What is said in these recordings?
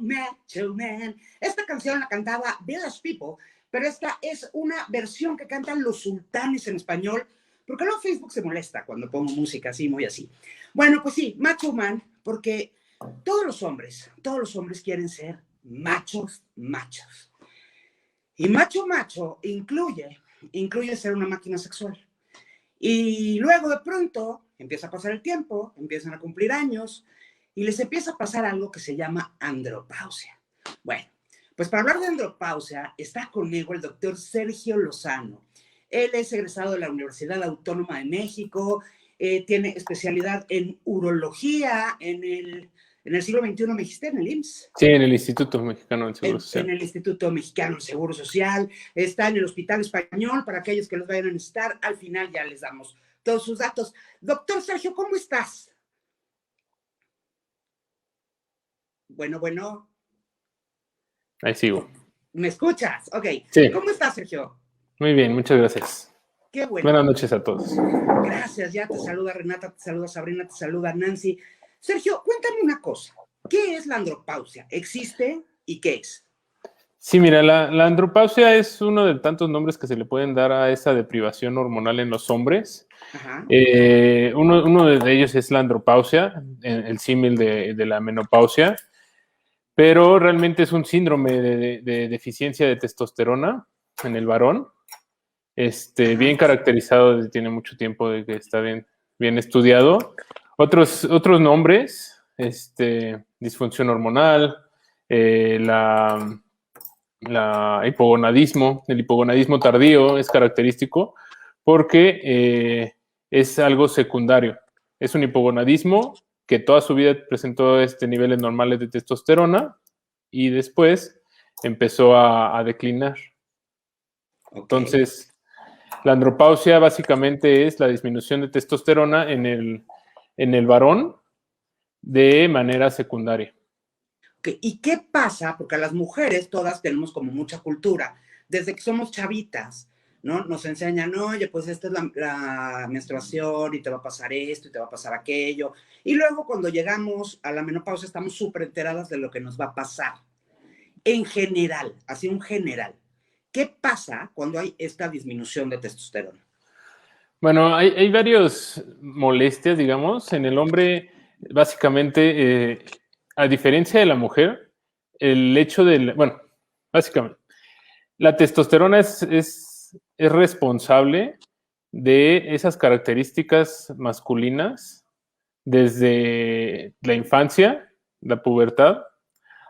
Macho Man. Esta canción la cantaba Village People, pero esta es una versión que cantan los Sultanes en español, porque luego Facebook se molesta cuando pongo música así, muy así. Bueno, pues sí, Macho Man, porque todos los hombres quieren ser machos. Y macho incluye ser una máquina sexual. Y luego de pronto empieza a pasar el tiempo, empiezan a cumplir años y les empieza a pasar algo que se llama andropausia. Bueno, pues para hablar de andropausia está conmigo el doctor Sergio Lozano. Él es egresado de la Universidad Autónoma de México, tiene especialidad en urología en el siglo XXI, me dijiste, en el IMSS. Sí, en el Instituto Mexicano del Seguro Social. En el Instituto Mexicano del Seguro Social, está en el Hospital Español, para aquellos que los vayan a necesitar, al final ya les damos todos sus datos. Doctor Sergio, ¿cómo estás? Bueno. Ahí sigo. ¿Me escuchas? Ok. Sí. ¿Cómo estás, Sergio? Muy bien, muchas gracias. Qué bueno. Buenas noches a todos. Gracias, ya te saluda Renata, te saluda Sabrina, te saluda Nancy. Sergio, cuéntame una cosa. ¿Qué es la andropausia? ¿Existe y qué es? Sí, mira, la andropausia es uno de tantos nombres que se le pueden dar a esa deprivación hormonal en los hombres. Ajá. Uno de ellos es la andropausia, el símil de la menopausia, pero realmente es un síndrome de deficiencia de testosterona en el varón, bien caracterizado, tiene mucho tiempo de que está bien estudiado. Otros nombres, disfunción hormonal, el hipogonadismo tardío es característico porque es algo secundario. Es un hipogonadismo que toda su vida presentó niveles normales de testosterona y después empezó a declinar. Okay. Entonces, la andropausia básicamente es la disminución de testosterona en el varón de manera secundaria. Okay. ¿Y qué pasa? Porque a las mujeres todas tenemos como mucha cultura. Desde que somos chavitas, ¿no? Nos enseñan, oye, pues esta es la menstruación y te va a pasar esto y te va a pasar aquello. Y luego cuando llegamos a la menopausia estamos súper enteradas de lo que nos va a pasar. En general, así un general. ¿Qué pasa cuando hay esta disminución de testosterona? Bueno, hay varias molestias, digamos. En el hombre, básicamente, a diferencia de la mujer, el hecho de... Bueno, básicamente, la testosterona es responsable de esas características masculinas desde la infancia, la pubertad,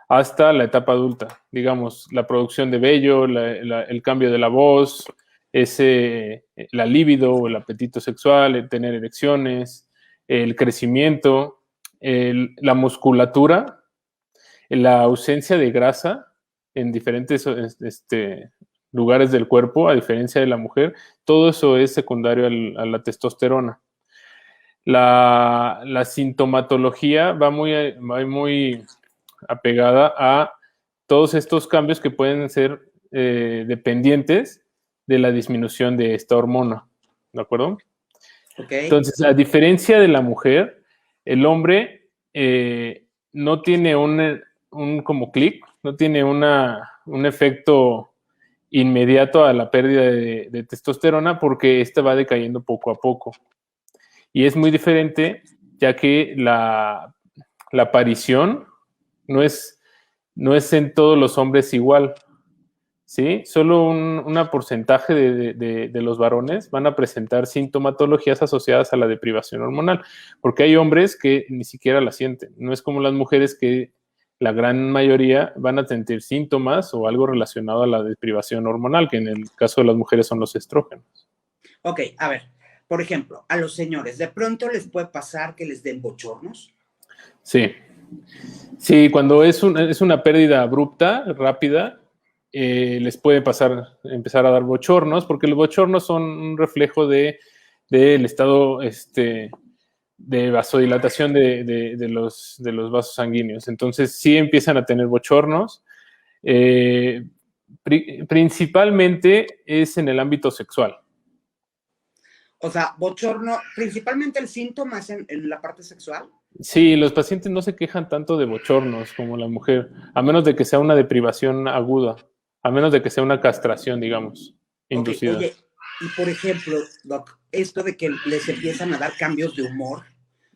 hasta la etapa adulta. Digamos, la producción de vello, el cambio de la voz, la libido o el apetito sexual, el tener erecciones, el crecimiento, la musculatura, la ausencia de grasa en diferentes lugares del cuerpo, a diferencia de la mujer, todo eso es secundario a la testosterona. La sintomatología va muy apegada a todos estos cambios que pueden ser dependientes de la disminución de esta hormona, ¿de acuerdo? Okay. Entonces, a diferencia de la mujer, el hombre no tiene un como clic, no tiene un efecto inmediato a la pérdida de testosterona porque esta va decayendo poco a poco. Y es muy diferente ya que la aparición no es en todos los hombres igual, ¿sí? Solo un porcentaje de los varones van a presentar sintomatologías asociadas a la deprivación hormonal, porque hay hombres que ni siquiera la sienten. No es como las mujeres que la gran mayoría van a sentir síntomas o algo relacionado a la deprivación hormonal, que en el caso de las mujeres son los estrógenos. Ok, a ver, por ejemplo, a los señores, ¿de pronto les puede pasar que les den bochornos? Sí. Sí, cuando es una pérdida abrupta, rápida, les puede empezar a dar bochornos, porque los bochornos son un reflejo del estado de vasodilatación de los vasos sanguíneos. Entonces, sí empiezan a tener bochornos. Principalmente es en el ámbito sexual. O sea, bochorno, principalmente el síntoma es en la parte sexual. Sí, los pacientes no se quejan tanto de bochornos como la mujer, a menos de que sea una deprivación aguda, a menos de que sea una castración, digamos, Ok, inducida. oye, y por ejemplo, Doc, esto de que les empiezan a dar cambios de humor,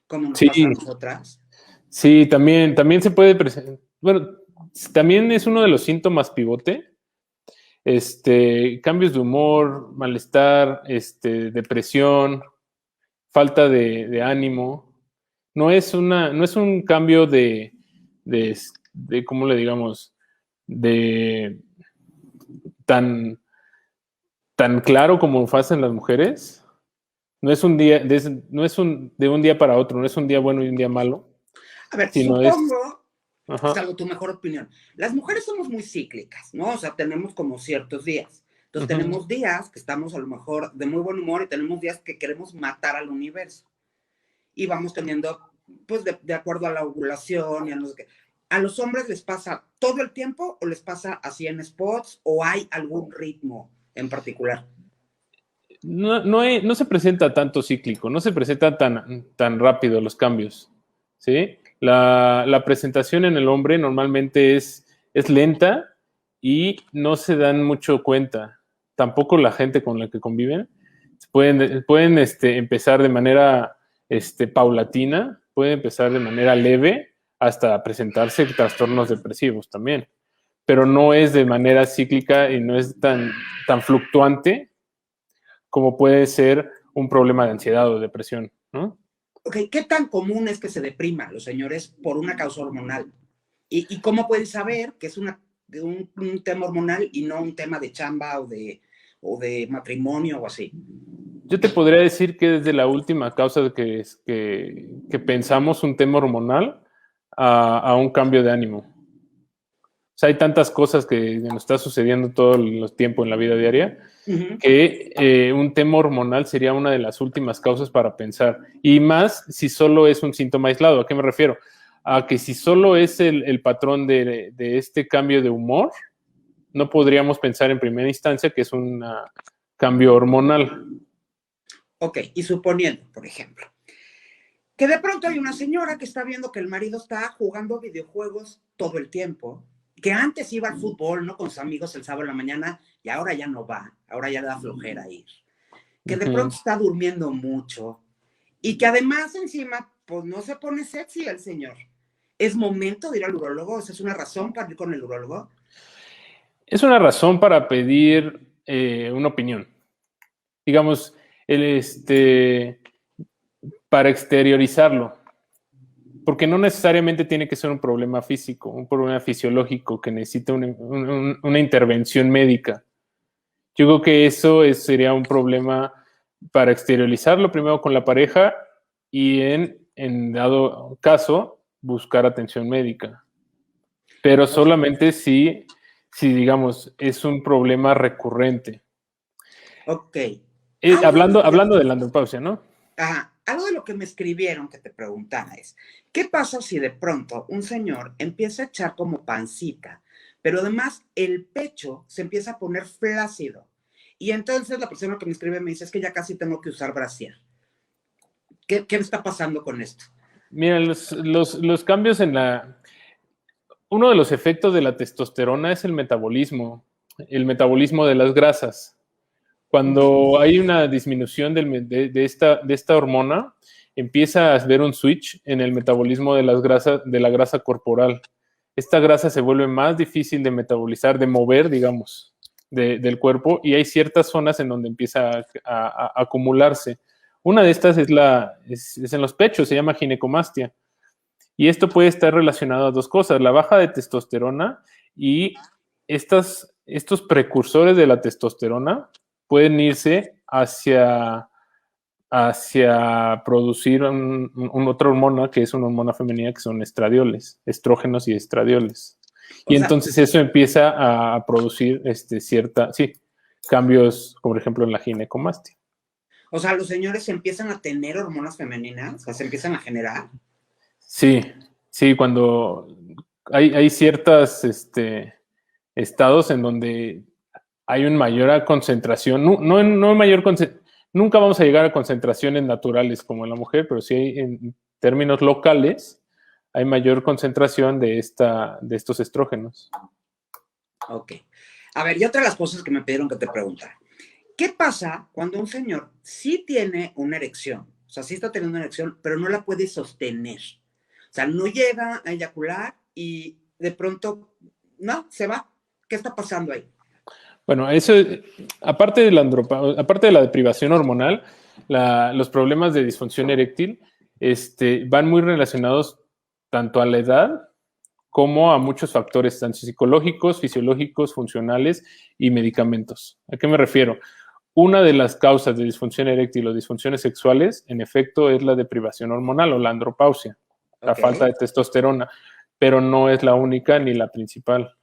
como nos pasa a Sí, nosotras. sí, también se puede presentar, bueno, también es uno de los síntomas pivote, cambios de humor, malestar, depresión, falta de ánimo. No es un cambio ¿cómo le digamos? De tan claro como hacen las mujeres. No es un día, no es de un día para otro, no es un día bueno y un día malo, A ver, sino es. supongo, Ajá. salvo tu mejor opinión, las mujeres somos muy cíclicas, ¿no? O sea, tenemos como ciertos días. Entonces, Uh-huh. tenemos días que estamos a lo mejor de muy buen humor y tenemos días que queremos matar al universo. Y vamos teniendo, pues, de acuerdo a la ovulación y a no sé qué. ¿A los hombres les pasa todo el tiempo o les pasa así en spots o hay algún ritmo en particular? No se presenta tanto cíclico, no se presenta tan rápido los cambios, ¿sí? La presentación en el hombre normalmente es lenta y no se dan mucho cuenta. Tampoco la gente con la que conviven. Pueden empezar de manera paulatina, pueden empezar de manera leve hasta presentarse trastornos depresivos también. Pero no es de manera cíclica y no es tan fluctuante como puede ser un problema de ansiedad o depresión, ¿no? Ok, ¿qué tan común es que se depriman los señores por una causa hormonal? ¿Y cómo pueden saber que es un tema hormonal y no un tema de chamba o de matrimonio o así? Yo te podría decir que desde la última causa que pensamos un tema hormonal a un cambio de ánimo. O sea, hay tantas cosas que nos está sucediendo todo el tiempo en la vida diaria Uh-huh. que un tema hormonal sería una de las últimas causas para pensar. Y más si solo es un síntoma aislado. ¿A qué me refiero? A que si solo es el patrón de este cambio de humor, no podríamos pensar en primera instancia que es un cambio hormonal. Ok, y suponiendo, por ejemplo, que de pronto hay una señora que está viendo que el marido está jugando videojuegos todo el tiempo, que antes iba al fútbol, ¿no? Con sus amigos el sábado en la mañana y ahora ya no va, ahora ya le da flojera ir. Que de pronto está durmiendo mucho y que además encima, pues no se pone sexy el señor. ¿Es momento de ir al urólogo? ¿Esa es una razón para ir con el urólogo? Es una razón para pedir una opinión. Digamos, para exteriorizarlo. Porque no necesariamente tiene que ser un problema físico, un problema fisiológico que necesita una intervención médica. Yo creo que eso sería un problema para exteriorizarlo primero con la pareja y en dado caso buscar atención médica. Pero solamente si digamos, es un problema recurrente. Ok. Hablando de la andropausia, ¿no? Algo de lo que me escribieron que te preguntara es, ¿qué pasa si de pronto un señor empieza a echar como pancita, pero además el pecho se empieza a poner flácido? Y entonces la persona que me escribe me dice, es que ya casi tengo que usar brasier. ¿Qué está pasando con esto? Mira, los cambios en la... Uno de los efectos de la testosterona es el metabolismo de las grasas. Cuando hay una disminución de esta hormona, empieza a haber un switch en el metabolismo de las grasas, de la grasa corporal. Esta grasa se vuelve más difícil de metabolizar, de mover, digamos, del cuerpo, y hay ciertas zonas en donde empieza a acumularse. Una de estas es en los pechos, se llama ginecomastia. Y esto puede estar relacionado a dos cosas, la baja de testosterona y estos precursores de la testosterona pueden irse hacia producir otra hormona, que es una hormona femenina, que son estradioles, estrógenos y estradioles. O Y sea, entonces eso empieza a producir cambios, como por ejemplo en la ginecomastia. o sea, los señores empiezan a tener hormonas femeninas, o sea, se empiezan a generar. Sí, sí, cuando hay ciertos estados en donde hay una mayor concentración, no mayor nunca vamos a llegar a concentraciones naturales como en la mujer, pero sí en términos locales hay mayor concentración de estos estrógenos. Ok. A ver, y otra de las cosas que me pidieron que te preguntara. ¿Qué pasa cuando un señor sí tiene una erección? O sea, sí está teniendo una erección, pero no la puede sostener. O sea, no llega a eyacular y de pronto, no, se va. ¿Qué está pasando ahí? Bueno, eso, aparte de la deprivación hormonal, los problemas de disfunción eréctil van muy relacionados tanto a la edad como a muchos factores, tanto psicológicos, fisiológicos, funcionales y medicamentos. ¿A qué me refiero? Una de las causas de disfunción eréctil o disfunciones sexuales, en efecto, es la deprivación hormonal o la andropausia, la Ok. falta de testosterona, pero no es la única ni la principal.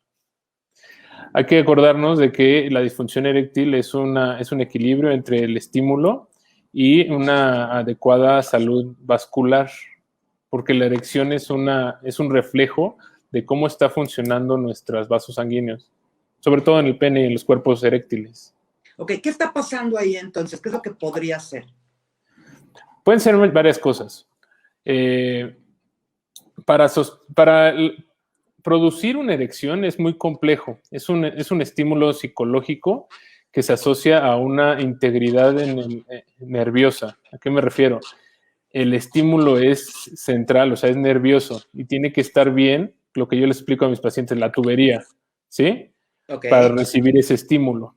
Hay que acordarnos de que la disfunción eréctil es un equilibrio entre el estímulo y una adecuada salud vascular, porque la erección es un reflejo de cómo está funcionando nuestros vasos sanguíneos, sobre todo en el pene y en los cuerpos eréctiles. Ok, ¿qué está pasando ahí entonces? ¿Qué es lo que podría ser? Pueden ser varias cosas. Para producir una erección es muy complejo. Es un estímulo psicológico que se asocia a una integridad nerviosa. ¿A qué me refiero? El estímulo es central, o sea, es nervioso y tiene que estar bien, lo que yo les explico a mis pacientes, la tubería, ¿sí? Ok. Para recibir ese estímulo.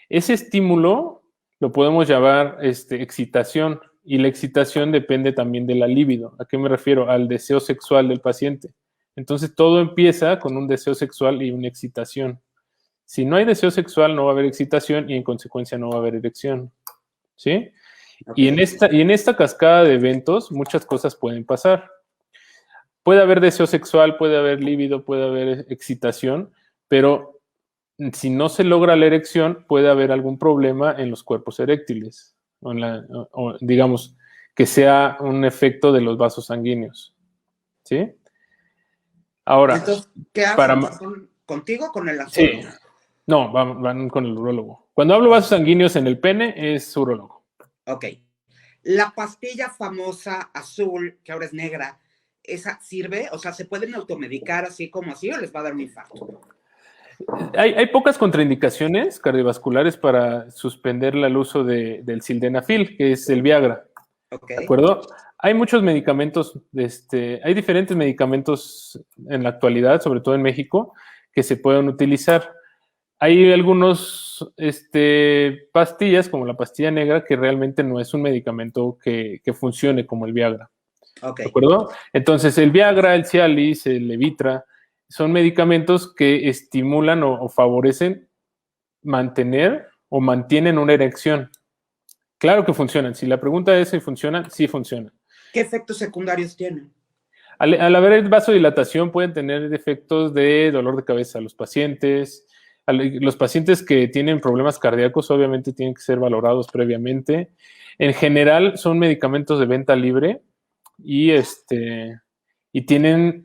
Ese estímulo lo podemos llamar excitación, y la excitación depende también de la libido. ¿A qué me refiero? Al deseo sexual del paciente. Entonces todo empieza con un deseo sexual y una excitación. Si no hay deseo sexual, no va a haber excitación y en consecuencia no va a haber erección. ¿Sí? Y Ok. en esta cascada de eventos, muchas cosas pueden pasar. Puede haber deseo sexual, puede haber líbido, puede haber excitación, pero si no se logra la erección, puede haber algún problema en los cuerpos eréctiles, o digamos, que sea un efecto de los vasos sanguíneos. ¿Sí? Ahora, Entonces, ¿qué para... hacen? ¿Contigo o con el Sí, astrólogo? no, van con el urólogo. Cuando hablo vasos sanguíneos en el pene, es urólogo. Ok. La pastilla famosa azul, que ahora es negra, ¿esa sirve? O sea, ¿se pueden automedicar así como así o les va a dar un infarto? Hay pocas contraindicaciones cardiovasculares para suspender el uso del sildenafil, que es el Viagra. Ok. ¿De acuerdo? Hay muchos medicamentos, hay diferentes medicamentos en la actualidad, sobre todo en México, que se pueden utilizar. Hay algunos pastillas, como la pastilla negra, que realmente no es un medicamento que funcione como el Viagra. Ok. ¿De acuerdo? Entonces, el Viagra, el Cialis, el Levitra, son medicamentos que estimulan o favorecen mantener o mantienen una erección. Claro que funcionan. Si la pregunta es si funcionan, sí funcionan. ¿Qué efectos secundarios tienen? Al haber vasodilatación pueden tener efectos de dolor de cabeza a los pacientes. Los pacientes que tienen problemas cardíacos obviamente tienen que ser valorados previamente. En general son medicamentos de venta libre y tienen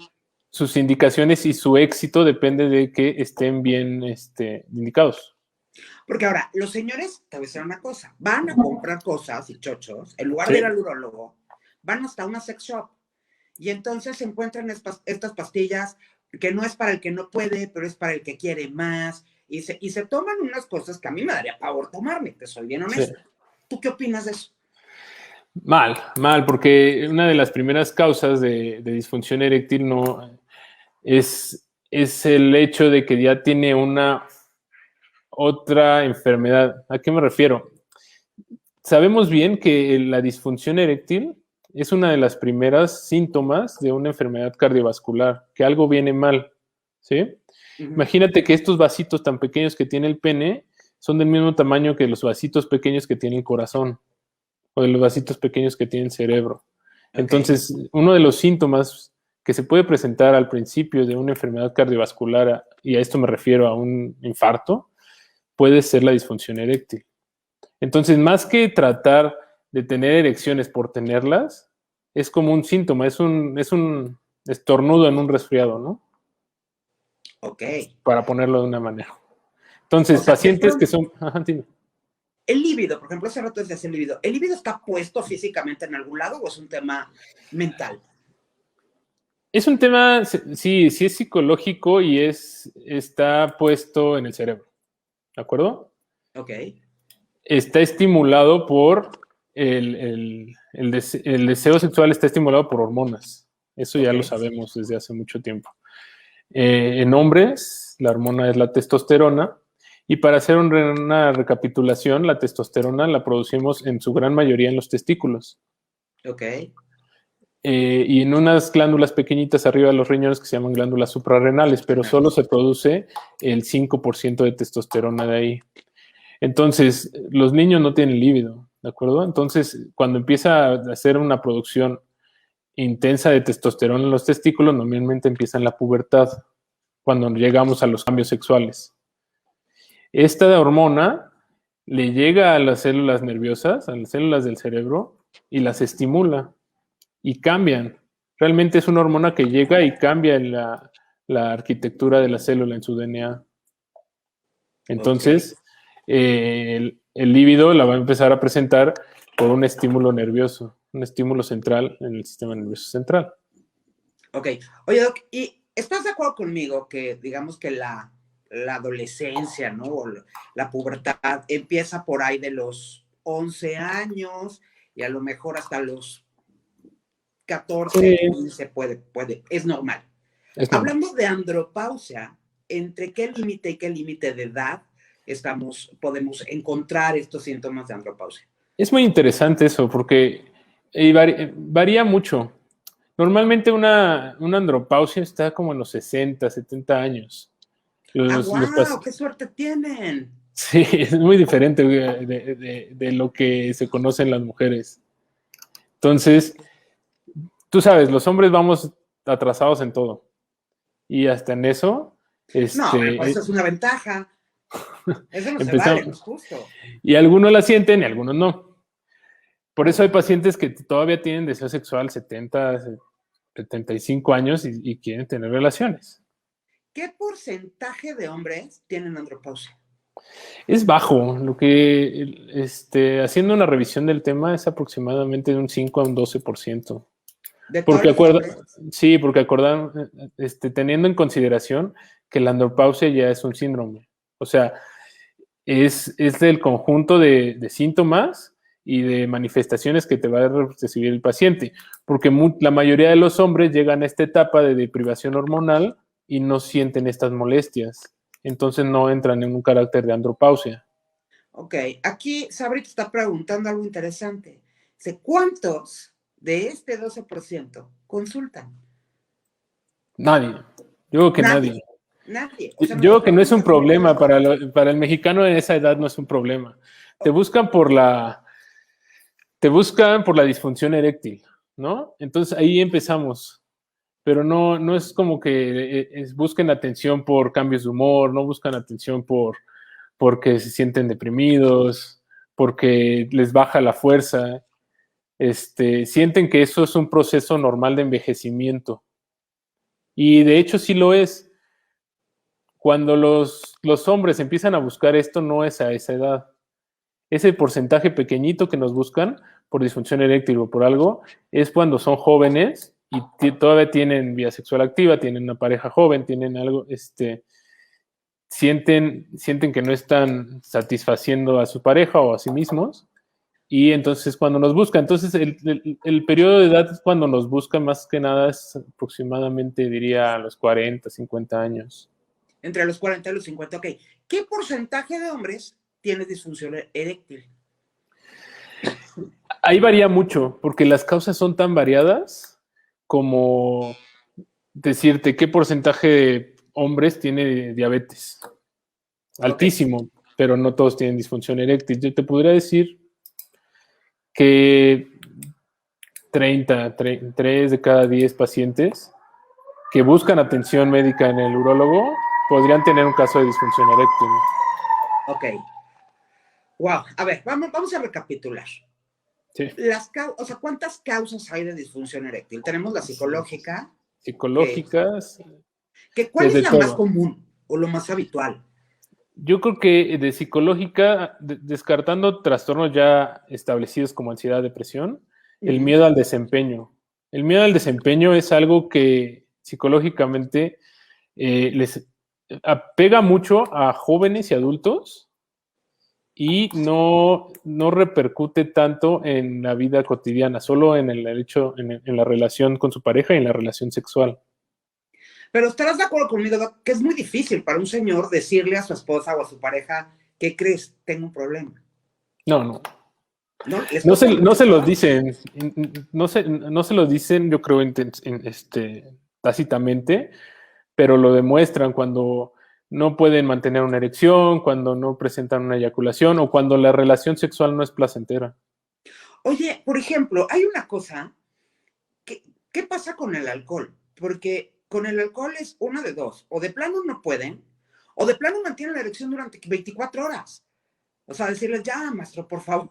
sus indicaciones y su éxito depende de que estén bien indicados. Porque ahora, los señores, te voy a decir una cosa, van a comprar cosas y chochos, en lugar de ir Sí. al urólogo, van hasta una sex shop Y entonces se encuentran estas pastillas que no es para el que no puede, pero es para el que quiere más. Y se toman unas cosas que a mí me daría pavor tomarme, te soy bien Sí. honesta. ¿Tú qué opinas de eso? Mal, porque una de las primeras causas de disfunción eréctil no es el hecho de que ya tiene una otra enfermedad. ¿A qué me refiero? Sabemos bien que la disfunción eréctil es una de las primeras síntomas de una enfermedad cardiovascular, que algo viene mal, ¿sí? Imagínate que estos vasitos tan pequeños que tiene el pene son del mismo tamaño que los vasitos pequeños que tiene el corazón o de los vasitos pequeños que tiene el cerebro. Entonces, uno de los síntomas que se puede presentar al principio de una enfermedad cardiovascular, y a esto me refiero a un infarto, puede ser la disfunción eréctil. Entonces, más que tratar de tener erecciones por tenerlas, es como un síntoma, es un estornudo en un resfriado, ¿no? Ok. Para ponerlo de una manera. Entonces, O sea, pacientes que son... Ajá, dime. el líbido, por ejemplo, hace rato decías el líbido. ¿El líbido está puesto físicamente en algún lado o es un tema mental? Es un tema, sí es psicológico y está puesto en el cerebro, ¿de acuerdo? Ok. Está estimulado por el deseo sexual, está estimulado por hormonas. Eso ya lo sabemos desde hace mucho tiempo. En hombres, la hormona es la testosterona. Y para hacer una recapitulación, la testosterona la producimos en su gran mayoría en los testículos. Ok. Y en unas glándulas pequeñitas arriba de los riñones que se llaman glándulas suprarrenales, pero solo se produce el 5% de testosterona de ahí. Entonces, los niños no tienen líbido, ¿de acuerdo? Entonces, cuando empieza a hacer una producción intensa de testosterona en los testículos, normalmente empieza en la pubertad, cuando llegamos a los cambios sexuales. Esta hormona le llega a las células nerviosas, a las células del cerebro, y las estimula y cambian. Realmente es una hormona que llega y cambia la arquitectura de la célula en su DNA. Entonces, el líbido la va a empezar a presentar por un estímulo nervioso, un estímulo central en el sistema nervioso central. Ok. Oye, Doc, ¿y estás de acuerdo conmigo que digamos que la adolescencia, ¿no? O la pubertad empieza por ahí de los 11 años y a lo mejor hasta los 14, 15 puede, es normal. Hablando de andropausia, ¿entre qué límite y qué límite de edad podemos encontrar estos síntomas de andropausia? Es muy interesante eso, porque varía mucho. Normalmente una andropausia está como en los 60, 70 años. ¡Wow! ¡Qué suerte tienen! Sí, es muy diferente de lo que se conoce en las mujeres. Entonces, tú sabes, los hombres vamos atrasados en todo. Y hasta en eso... No, eso es una ventaja. Eso no se vale, no es justo. Y algunos la sienten y algunos no. Por eso hay pacientes que todavía tienen deseo sexual 70, 75 años y quieren tener relaciones. ¿Qué porcentaje de hombres tienen andropausia? Es bajo. Lo que, haciendo una revisión del tema, es aproximadamente de un 5 a un 12%. ¿De todos los hombres? Sí, porque teniendo en consideración que la andropausia ya es un síndrome. O sea, es del conjunto de síntomas y de manifestaciones que te va a recibir el paciente, porque la mayoría de los hombres llegan a esta etapa de deprivación hormonal y no sienten estas molestias, entonces no entran en un carácter de andropausia. Ok, aquí Sabrita está preguntando algo interesante. ¿Cuántos de este 12% consultan? Nadie, yo creo que nadie. Nadie. O sea, yo creo que no es un problema para el mexicano en esa edad, no es un problema. Te buscan por la disfunción eréctil, ¿no? Entonces ahí empezamos. Pero no es como que busquen atención por cambios de humor, no buscan atención porque se sienten deprimidos, porque les baja la fuerza. Sienten que eso es un proceso normal de envejecimiento. Y de hecho sí lo es. Cuando los hombres empiezan a buscar esto, no es a esa edad. Ese porcentaje pequeñito que nos buscan por disfunción eréctil o por algo, es cuando son jóvenes y todavía tienen vida sexual activa, tienen una pareja joven, tienen algo, sienten que no están satisfaciendo a su pareja o a sí mismos, y entonces cuando nos buscan, entonces el periodo de edad es cuando nos buscan más que nada es aproximadamente, diría, a los 40, 50 años. Entre los 40 y los 50, ok. ¿Qué porcentaje de hombres tiene disfunción eréctil? Ahí varía mucho, porque las causas son tan variadas como decirte qué porcentaje de hombres tiene diabetes. Altísimo, pero no todos tienen disfunción eréctil. Yo te podría decir que 3 de cada 10 pacientes que buscan atención médica en el urólogo podrían tener un caso de disfunción eréctil. Ok. Wow. A ver, vamos a recapitular. Sí. O sea, ¿cuántas causas hay de disfunción eréctil? Tenemos la psicológica. Psicológicas. ¿Cuál es la más común o lo más habitual? Yo creo que de psicológica, descartando trastornos ya establecidos como ansiedad, depresión, el miedo al desempeño. El miedo al desempeño es algo que psicológicamente les apega mucho a jóvenes y adultos y no repercute tanto en la vida cotidiana, solo en el hecho, en la relación con su pareja y en la relación sexual. Pero estarás de acuerdo conmigo, Doc, que es muy difícil para un señor decirle a su esposa o a su pareja, ¿qué crees? Tengo un problema. No. No se los dicen, no se los dicen, yo creo, tácitamente, pero lo demuestran cuando no pueden mantener una erección, cuando no presentan una eyaculación o cuando la relación sexual no es placentera. Oye, por ejemplo, hay una cosa, ¿qué pasa con el alcohol? Porque con el alcohol es una de dos, o de plano no pueden, o de plano mantienen la erección durante 24 horas. O sea, decirles, ya, maestro, por favor.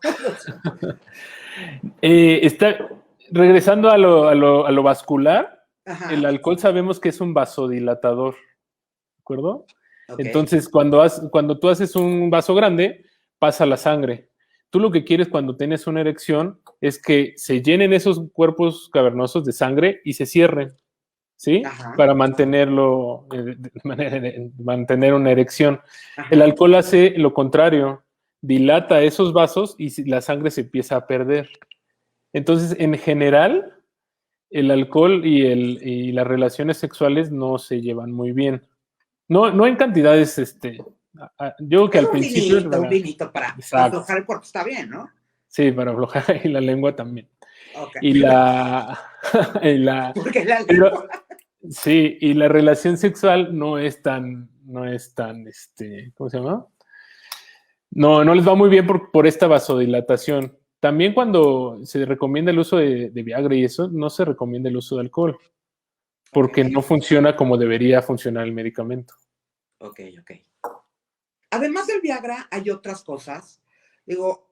Regresando a lo vascular, Ajá. El alcohol sabemos que es un vasodilatador, ¿de acuerdo? Okay. Entonces, cuando tú haces un vaso grande, pasa la sangre. Tú lo que quieres cuando tienes una erección es que se llenen esos cuerpos cavernosos de sangre y se cierren, ¿sí? Ajá. Para mantenerlo, mantener una erección. Ajá. El alcohol hace lo contrario, dilata esos vasos y la sangre se empieza a perder. Entonces, en general, el alcohol y las relaciones sexuales no se llevan muy bien. No en cantidades, yo creo que al principio... Un vinito para aflojar el cuerpo, está bien, ¿no? Sí, para aflojar y la lengua también. Okay. Y la... Porque la lengua... Sí, y la relación sexual no es tan, ¿cómo se llama? No les va muy bien por esta vasodilatación. También cuando se recomienda el uso de Viagra y eso, no se recomienda el uso de alcohol, porque no funciona como debería funcionar el medicamento. Ok. Además del Viagra, hay otras cosas. Digo,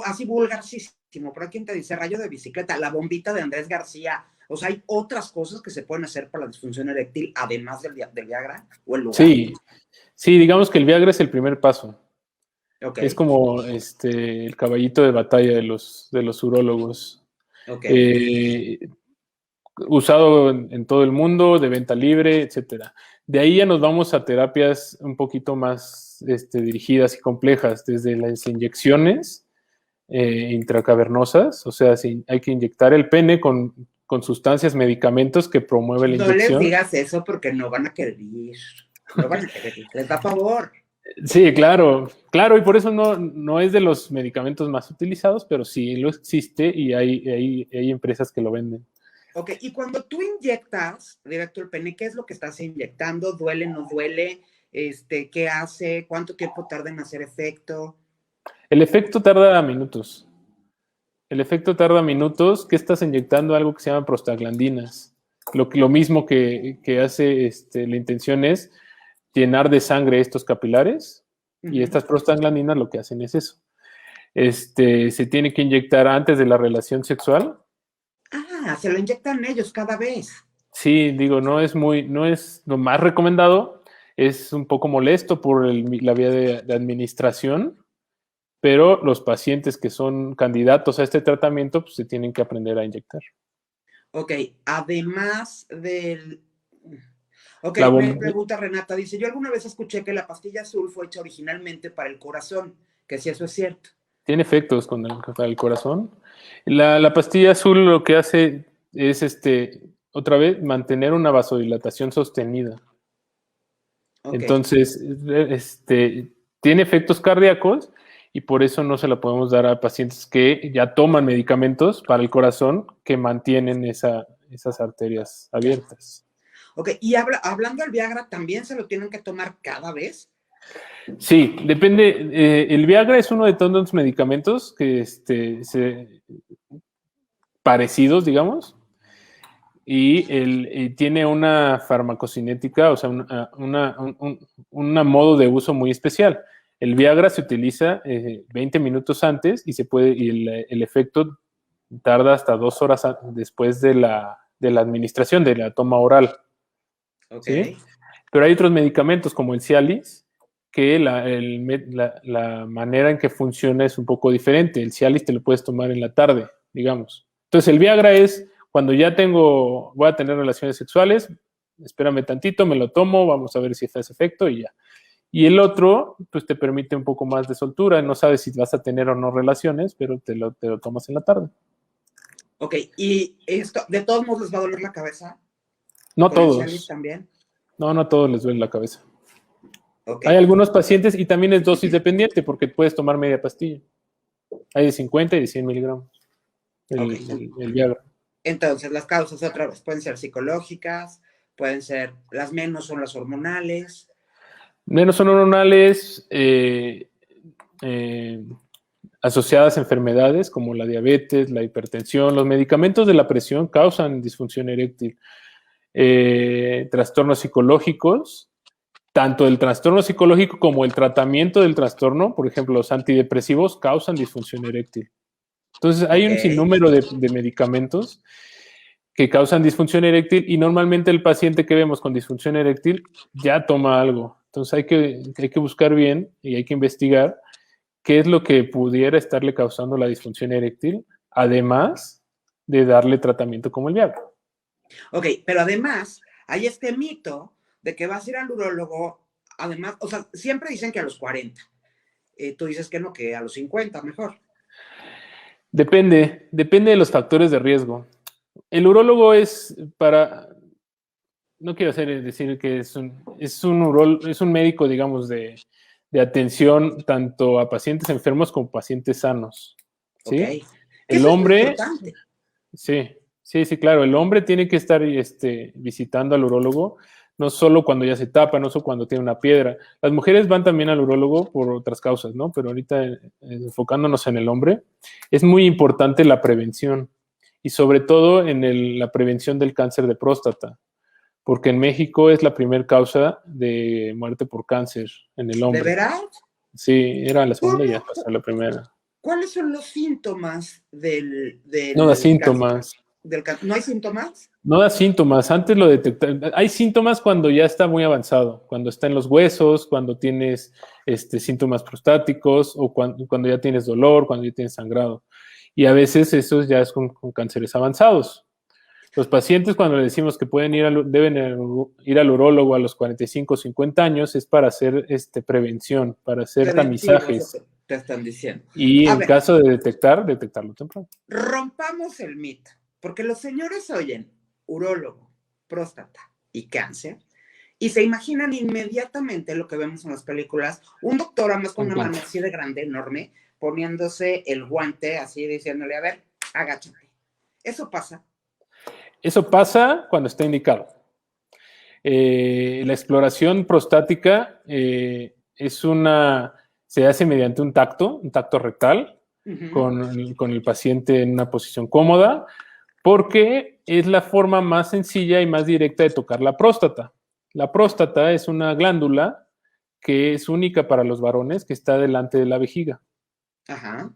así vulgarísimo, pero hay quien te dice rayo de bicicleta, la bombita de Andrés García. O sea, hay otras cosas que se pueden hacer para la disfunción eréctil, además del Viagra o el lugar. Sí, digamos que el Viagra es el primer paso. Okay. Es como el caballito de batalla de los urólogos. Okay. Usado en todo el mundo, de venta libre, etcétera. De ahí ya nos vamos a terapias un poquito más dirigidas y complejas, desde las inyecciones intracavernosas, o sea, hay que inyectar el pene con sustancias, medicamentos que promueven la inyección. No les digas eso porque no van a querer ir. No van a querer ir. Les da pavor. Sí, claro, y por eso no es de los medicamentos más utilizados, pero sí lo existe y hay empresas que lo venden. Ok, y cuando tú inyectas directo el pene, ¿qué es lo que estás inyectando? ¿Duele, no duele? ¿Qué hace? ¿Cuánto tiempo tarda en hacer efecto? El efecto tarda minutos. ¿Qué estás inyectando? Algo que se llama prostaglandinas. Lo mismo que hace, la intención es llenar de sangre estos capilares, y estas prostaglandinas lo que hacen es eso. Se tiene que inyectar antes de la relación sexual. Ah, se lo inyectan ellos cada vez. Sí, digo, no es lo más recomendado, es un poco molesto por la vía de administración, pero los pacientes que son candidatos a este tratamiento, pues se tienen que aprender a inyectar. Ok, además del... Ok, La me bom- pregunta Renata, dice, yo alguna vez escuché que la pastilla azul fue hecha originalmente para el corazón, que si eso es cierto. Tiene efectos para el corazón. La pastilla azul lo que hace es, otra vez, mantener una vasodilatación sostenida. Ok, Entonces, tiene efectos cardíacos y por eso no se la podemos dar a pacientes que ya toman medicamentos para el corazón que mantienen esas arterias abiertas. ok, y hablando del Viagra, ¿también se lo tienen que tomar cada vez? Sí, depende. El Viagra es uno de todos los medicamentos que parecidos, digamos, y tiene una farmacocinética, o sea, un modo de uso muy especial. El Viagra se utiliza 20 minutos antes y el efecto tarda hasta 2 horas después de la administración, de la toma oral, Ok, ¿sí? Pero hay otros medicamentos como el Cialis, que la manera en que funciona es un poco diferente. El Cialis te lo puedes tomar en la tarde, digamos. Entonces el Viagra es cuando ya voy a tener relaciones sexuales, espérame tantito, me lo tomo, vamos a ver si hace efecto y ya. Y el otro, pues te permite un poco más de soltura, no sabes si vas a tener o no relaciones, pero te lo tomas en la tarde. ok, y esto, ¿de todos modos les va a doler la cabeza? No ¿Con el Cialis todos, también? no a todos les duele la cabeza. Ok, Hay algunos pacientes y también es dosis dependiente porque puedes tomar media pastilla. Hay de 50 y de 100 miligramos ok. el Viagra. Entonces, las causas otra vez pueden ser psicológicas, pueden ser, las menos son las hormonales. Menos son hormonales asociadas a enfermedades como la diabetes, la hipertensión. Los medicamentos de la presión causan disfunción eréctil. Trastornos psicológicos, tanto el trastorno psicológico como el tratamiento del trastorno, por ejemplo, los antidepresivos causan disfunción eréctil. Entonces, hay Ok, un sinnúmero de medicamentos que causan disfunción eréctil y normalmente el paciente que vemos con disfunción eréctil ya toma algo. Entonces, hay que buscar bien y hay que investigar qué es lo que pudiera estarle causando la disfunción eréctil, además de darle tratamiento como el Viagra. ok, pero además hay este mito de que vas a ir al urólogo, además, o sea, siempre dicen que a los 40. Tú dices que no, que a los 50 mejor. Depende de los factores de riesgo. El urólogo no quiero decir que es un médico, digamos, de atención tanto a pacientes enfermos como pacientes sanos, Ok, ¿sí? que El eso es muy hombre, importante. sí, claro, el hombre tiene que estar visitando al urólogo, no solo cuando ya se tapa, no solo cuando tiene una piedra. Las mujeres van también al urólogo por otras causas, ¿no? Pero ahorita, enfocándonos en el hombre, es muy importante la prevención y sobre todo en la prevención del cáncer de próstata, porque en México es la primera causa de muerte por cáncer en el ¿De hombre. veras? Sí, era la segunda y ya ¿Cómo? pasó la primera. ¿Cuáles son los síntomas No da del cáncer? síntomas. ¿No hay síntomas? No da síntomas, antes lo detectaban. Hay síntomas cuando ya está muy avanzado, cuando está en los huesos, cuando tienes síntomas prostáticos o cuando ya tienes dolor, cuando ya tienes sangrado. Y a veces eso ya es con cánceres avanzados. Los pacientes cuando le decimos que deben ir al urólogo a los 45 o 50 años es para hacer prevención, para hacer Preventivo es lo tamizajes que te están diciendo. y A en ver, caso de detectarlo temprano. rompamos el mito, porque los señores oyen urólogo, próstata y cáncer y se imaginan inmediatamente lo que vemos en las películas, un doctor además con En una mano cuanto. así de grande, enorme, poniéndose el guante así diciéndole, a ver, agáchate. Eso pasa. Eso pasa cuando está indicado. La exploración prostática se hace mediante un tacto rectal, Uh-huh. con el paciente en una posición cómoda, porque es la forma más sencilla y más directa de tocar la próstata. La próstata es una glándula que es única para los varones, que está delante de la vejiga. Ajá.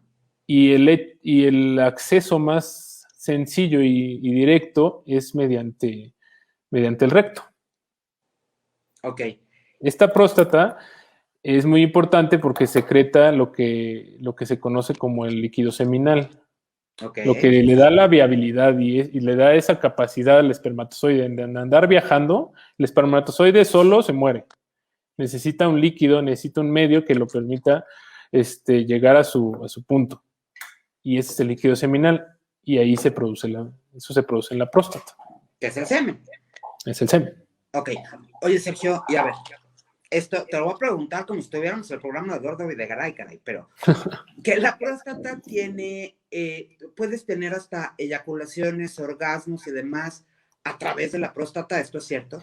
Y el acceso más sencillo y directo es mediante el recto. Ok. Esta próstata es muy importante porque secreta lo que se conoce como el líquido seminal. Ok. Lo que le da la viabilidad y le da esa capacidad al espermatozoide de andar viajando. El espermatozoide solo se muere. Necesita un líquido, necesita un medio que lo permita llegar a su punto. Y ese es el líquido seminal. Y ahí eso se produce en la próstata. ¿Qué es el semen? Es el semen. Ok. Oye, Sergio, y a ver, esto te lo voy a preguntar como si estuviéramos en el programa de Eduardo Videgaray, caray, pero que la próstata tiene, puedes tener hasta eyaculaciones, orgasmos y demás a través de la próstata, ¿esto es cierto?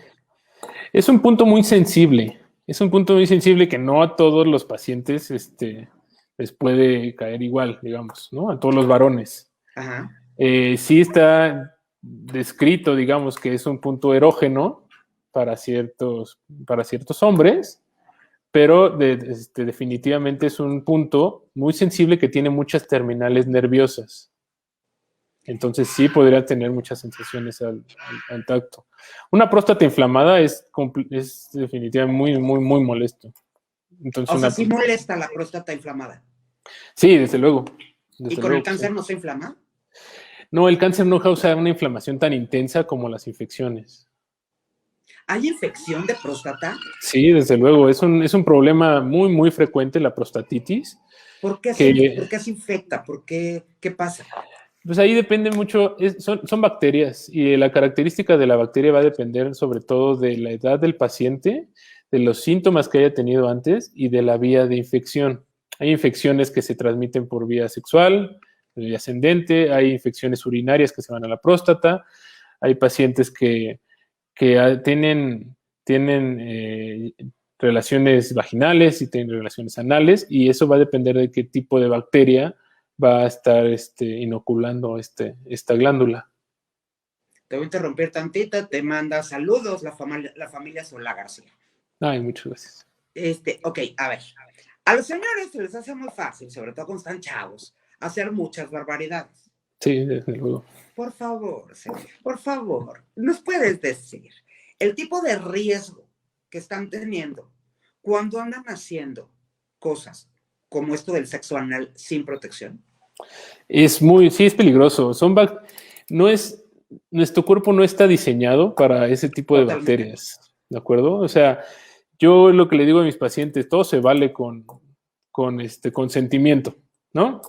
Es un punto muy sensible. Es un punto muy sensible que no a todos los pacientes les puede caer igual, digamos, ¿no? A todos los varones. Ajá. Sí está descrito, digamos, que es un punto erógeno para ciertos hombres, pero definitivamente es un punto muy sensible que tiene muchas terminales nerviosas. Entonces sí podría tener muchas sensaciones al tacto. Una próstata inflamada es definitivamente muy, muy, muy molesto. Entonces, O sea, sí molesta la próstata inflamada. Sí, desde luego. ¿Y con el cáncer no se inflama? No, el cáncer no causa una inflamación tan intensa como las infecciones. ¿Hay infección de próstata? Sí, desde luego. Es un problema muy, muy frecuente la prostatitis. ¿Por qué se infecta? ¿Qué pasa? Pues ahí depende mucho, son bacterias y la característica de la bacteria va a depender sobre todo de la edad del paciente, de los síntomas que haya tenido antes y de la vía de infección. Hay infecciones que se transmiten por vía sexual, por vía ascendente, hay infecciones urinarias que se van a la próstata, hay pacientes que tienen relaciones vaginales y tienen relaciones anales y eso va a depender de qué tipo de bacteria va a estar inoculando esta glándula. Te voy a interrumpir tantito, te manda saludos la familia Solá García. Ay, muchas gracias. Ok, a ver. A los señores se les hace muy fácil, sobre todo cuando están chavos, hacer muchas barbaridades. Sí, desde luego. Por favor, señor, por favor, ¿nos puedes decir el tipo de riesgo que están teniendo cuando andan haciendo cosas como esto del sexo anal sin protección? Sí, es peligroso. Nuestro cuerpo no está diseñado para ese tipo de bacterias, ¿de acuerdo? O sea, yo lo que le digo a mis pacientes, todo se vale con consentimiento, ¿no?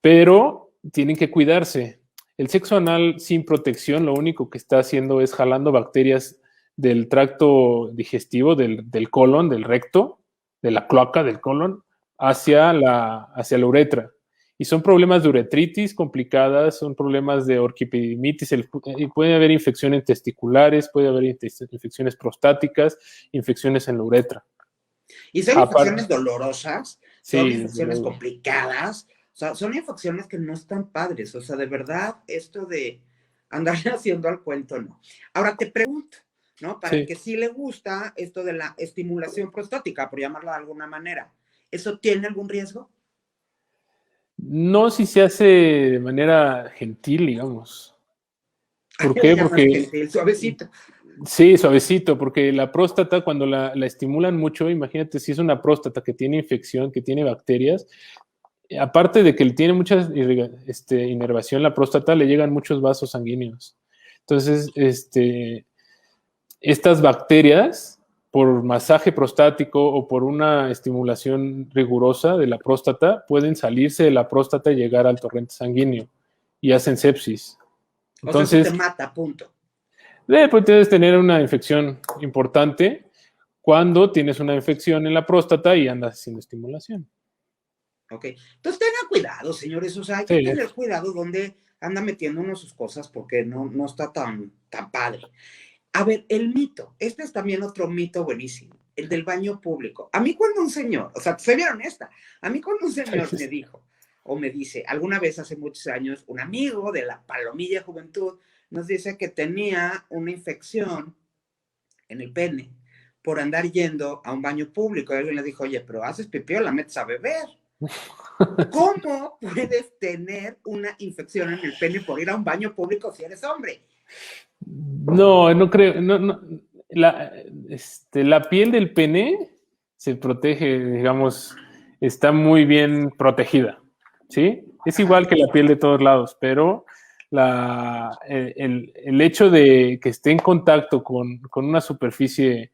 Pero tienen que cuidarse. El sexo anal sin protección lo único que está haciendo es jalando bacterias del tracto digestivo, del colon, del recto, de la cloaca del colon, hacia la uretra. Y son problemas de uretritis complicadas, son problemas de orquipedimitis, puede haber infecciones testiculares, puede haber infecciones prostáticas, infecciones en la uretra. Y son infecciones dolorosas, son sí, infecciones complicadas, o sea, son infecciones que no están padres, o sea, de verdad, esto de andarle haciendo al cuento, no. Ahora te pregunto, ¿no? Para el que sí le gusta esto de la estimulación prostática, por llamarlo de alguna manera, ¿eso tiene algún riesgo? No, si se hace de manera gentil, digamos. ¿Por qué? Porque gentil, suavecito. Sí, suavecito, porque la próstata cuando la estimulan mucho, imagínate si es una próstata que tiene infección, que tiene bacterias, aparte de que tiene mucha inervación la próstata, le llegan muchos vasos sanguíneos. Entonces, estas bacterias, por masaje prostático o por una estimulación rigurosa de la próstata, pueden salirse de la próstata y llegar al torrente sanguíneo y hacen sepsis. Entonces, o sea, eso te mata, punto. Puedes tener una infección importante cuando tienes una infección en la próstata y andas haciendo estimulación. Ok. Entonces tengan cuidado, señores. O sea, hay que tener cuidado donde anda metiendo uno sus cosas porque no está tan padre. A ver, el mito. Este es también otro mito buenísimo. El del baño público. A mí cuando un señor, o sea, soy bien honesta, a mí cuando un señor me dijo o me dice, alguna vez hace muchos años, un amigo de la Palomilla Juventud nos dice que tenía una infección en el pene por andar yendo a un baño público. Y alguien le dijo, oye, pero haces pipí o la metes a beber. ¿Cómo puedes tener una infección en el pene por ir a un baño público si eres hombre? No creo. No. La piel del pene se protege, digamos, está muy bien protegida, ¿sí? Es igual que la piel de todos lados, pero el hecho de que esté en contacto con una superficie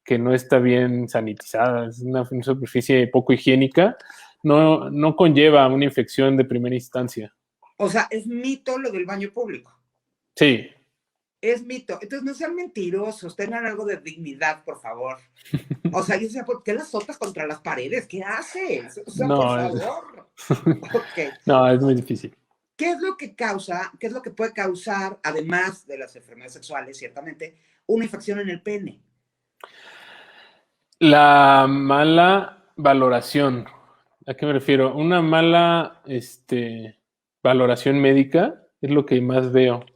que no está bien sanitizada, es una superficie poco higiénica, no conlleva una infección de primera instancia. O sea, es mito lo del baño público. Sí. Es mito. Entonces, no sean mentirosos, tengan algo de dignidad, por favor. O sea, yo decía, ¿por qué las azotas contra las paredes? ¿Qué haces? O sea, por favor. Okay. No, es muy difícil. ¿Qué es lo que puede causar, además de las enfermedades sexuales, ciertamente, una infección en el pene? La mala valoración. ¿A qué me refiero? Una mala valoración médica es lo que más veo.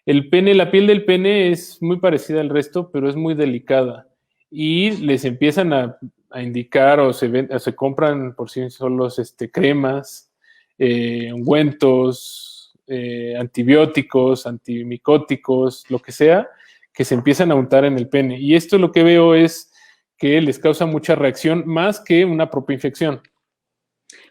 El pene, la piel del pene es muy parecida al resto, pero es muy delicada. Y les empiezan a indicar o se compran por sí solos cremas, ungüentos, antibióticos, antimicóticos, lo que sea, que se empiezan a untar en el pene. Y esto lo que veo es que les causa mucha reacción más que una propia infección.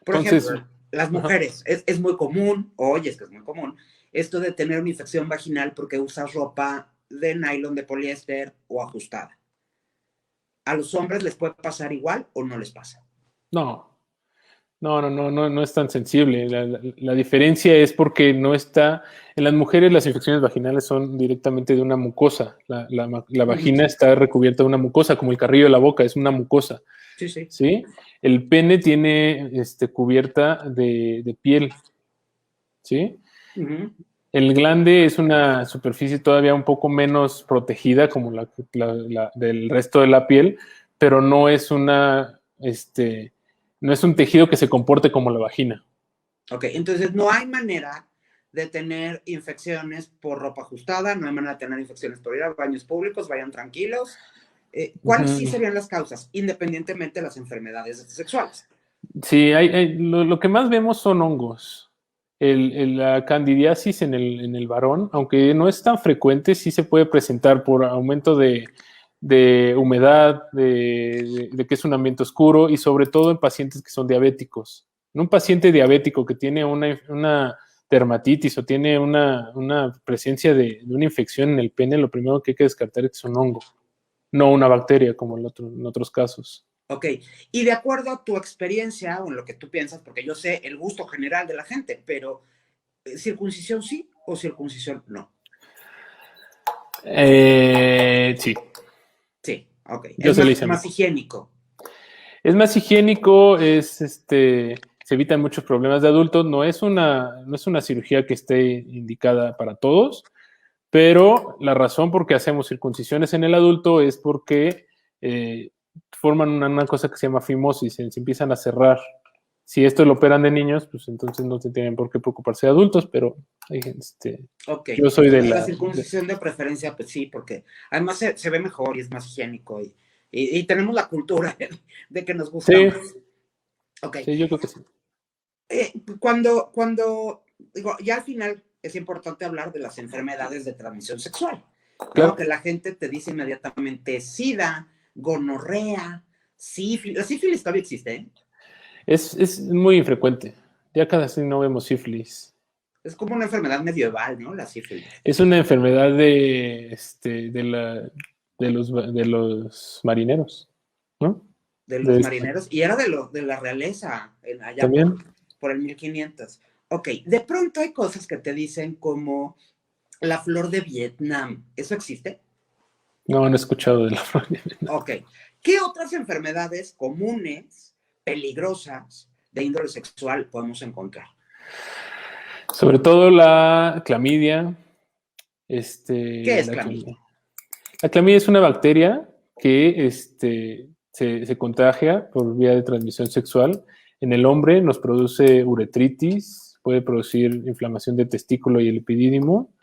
Por ejemplo, las mujeres, es muy común, es que es muy común, esto de tener una infección vaginal porque usas ropa de nylon, de poliéster o ajustada. ¿A los hombres les puede pasar igual o no les pasa? No es tan sensible. La diferencia es porque no está... En las mujeres las infecciones vaginales son directamente de una mucosa. La vagina está recubierta de una mucosa, como el carrillo de la boca, es una mucosa. Sí. El pene tiene cubierta de piel. ¿Sí? Uh-huh. El glande es una superficie todavía un poco menos protegida como la del resto de la piel, pero no es no es un tejido que se comporte como la vagina. Ok, entonces no hay manera de tener infecciones por ropa ajustada, no hay manera de tener infecciones por ir a baños públicos, vayan tranquilos. ¿Cuáles sí serían las causas, independientemente de las enfermedades sexuales? Sí, lo que más vemos son hongos. La candidiasis en el varón, aunque no es tan frecuente, sí se puede presentar por aumento de humedad, de que es un ambiente oscuro y sobre todo en pacientes que son diabéticos. En un paciente diabético que tiene una dermatitis o tiene una presencia de una infección en el pene, lo primero que hay que descartar es que es un hongo, no una bacteria como en otros casos. Ok, y de acuerdo a tu experiencia o en lo que tú piensas, porque yo sé el gusto general de la gente, pero ¿circuncisión sí o circuncisión no? Sí. Sí, ok. Yo Es más higiénico. Es más higiénico, se evitan muchos problemas de adultos. No es una cirugía que esté indicada para todos, pero la razón por qué hacemos circuncisiones en el adulto es porque forman una cosa que se llama fimosis, se empiezan a cerrar. Si esto lo operan de niños, pues entonces no se tienen por qué preocuparse de adultos, pero okay. Yo soy de la circuncisión de preferencia, pues sí, porque además se ve mejor y es más higiénico y tenemos la cultura de que nos gusta más. Okay. Sí, yo creo que sí. Cuando digo, ya al final es importante hablar de las enfermedades de transmisión sexual, claro. ¿no? Que la gente te dice inmediatamente SIDA, gonorrea, sífilis. La sífilis todavía existe, ¿eh? Es muy infrecuente. Ya casi no vemos sífilis. Es como una enfermedad medieval, ¿no? La sífilis. Es una enfermedad de los marineros, ¿no? De los marineros. Y era de la realeza, allá por el 1500. Ok, de pronto hay cosas que te dicen como la flor de Vietnam. ¿Eso existe? No he escuchado de la flor de Vietnam. Ok. ¿Qué otras enfermedades comunes, peligrosas, de índole sexual podemos encontrar? Sobre todo la clamidia. ¿Qué es clamidia? La clamidia es una bacteria que se contagia por vía de transmisión sexual. En el hombre nos produce uretritis, puede producir inflamación del testículo y el epidídimo.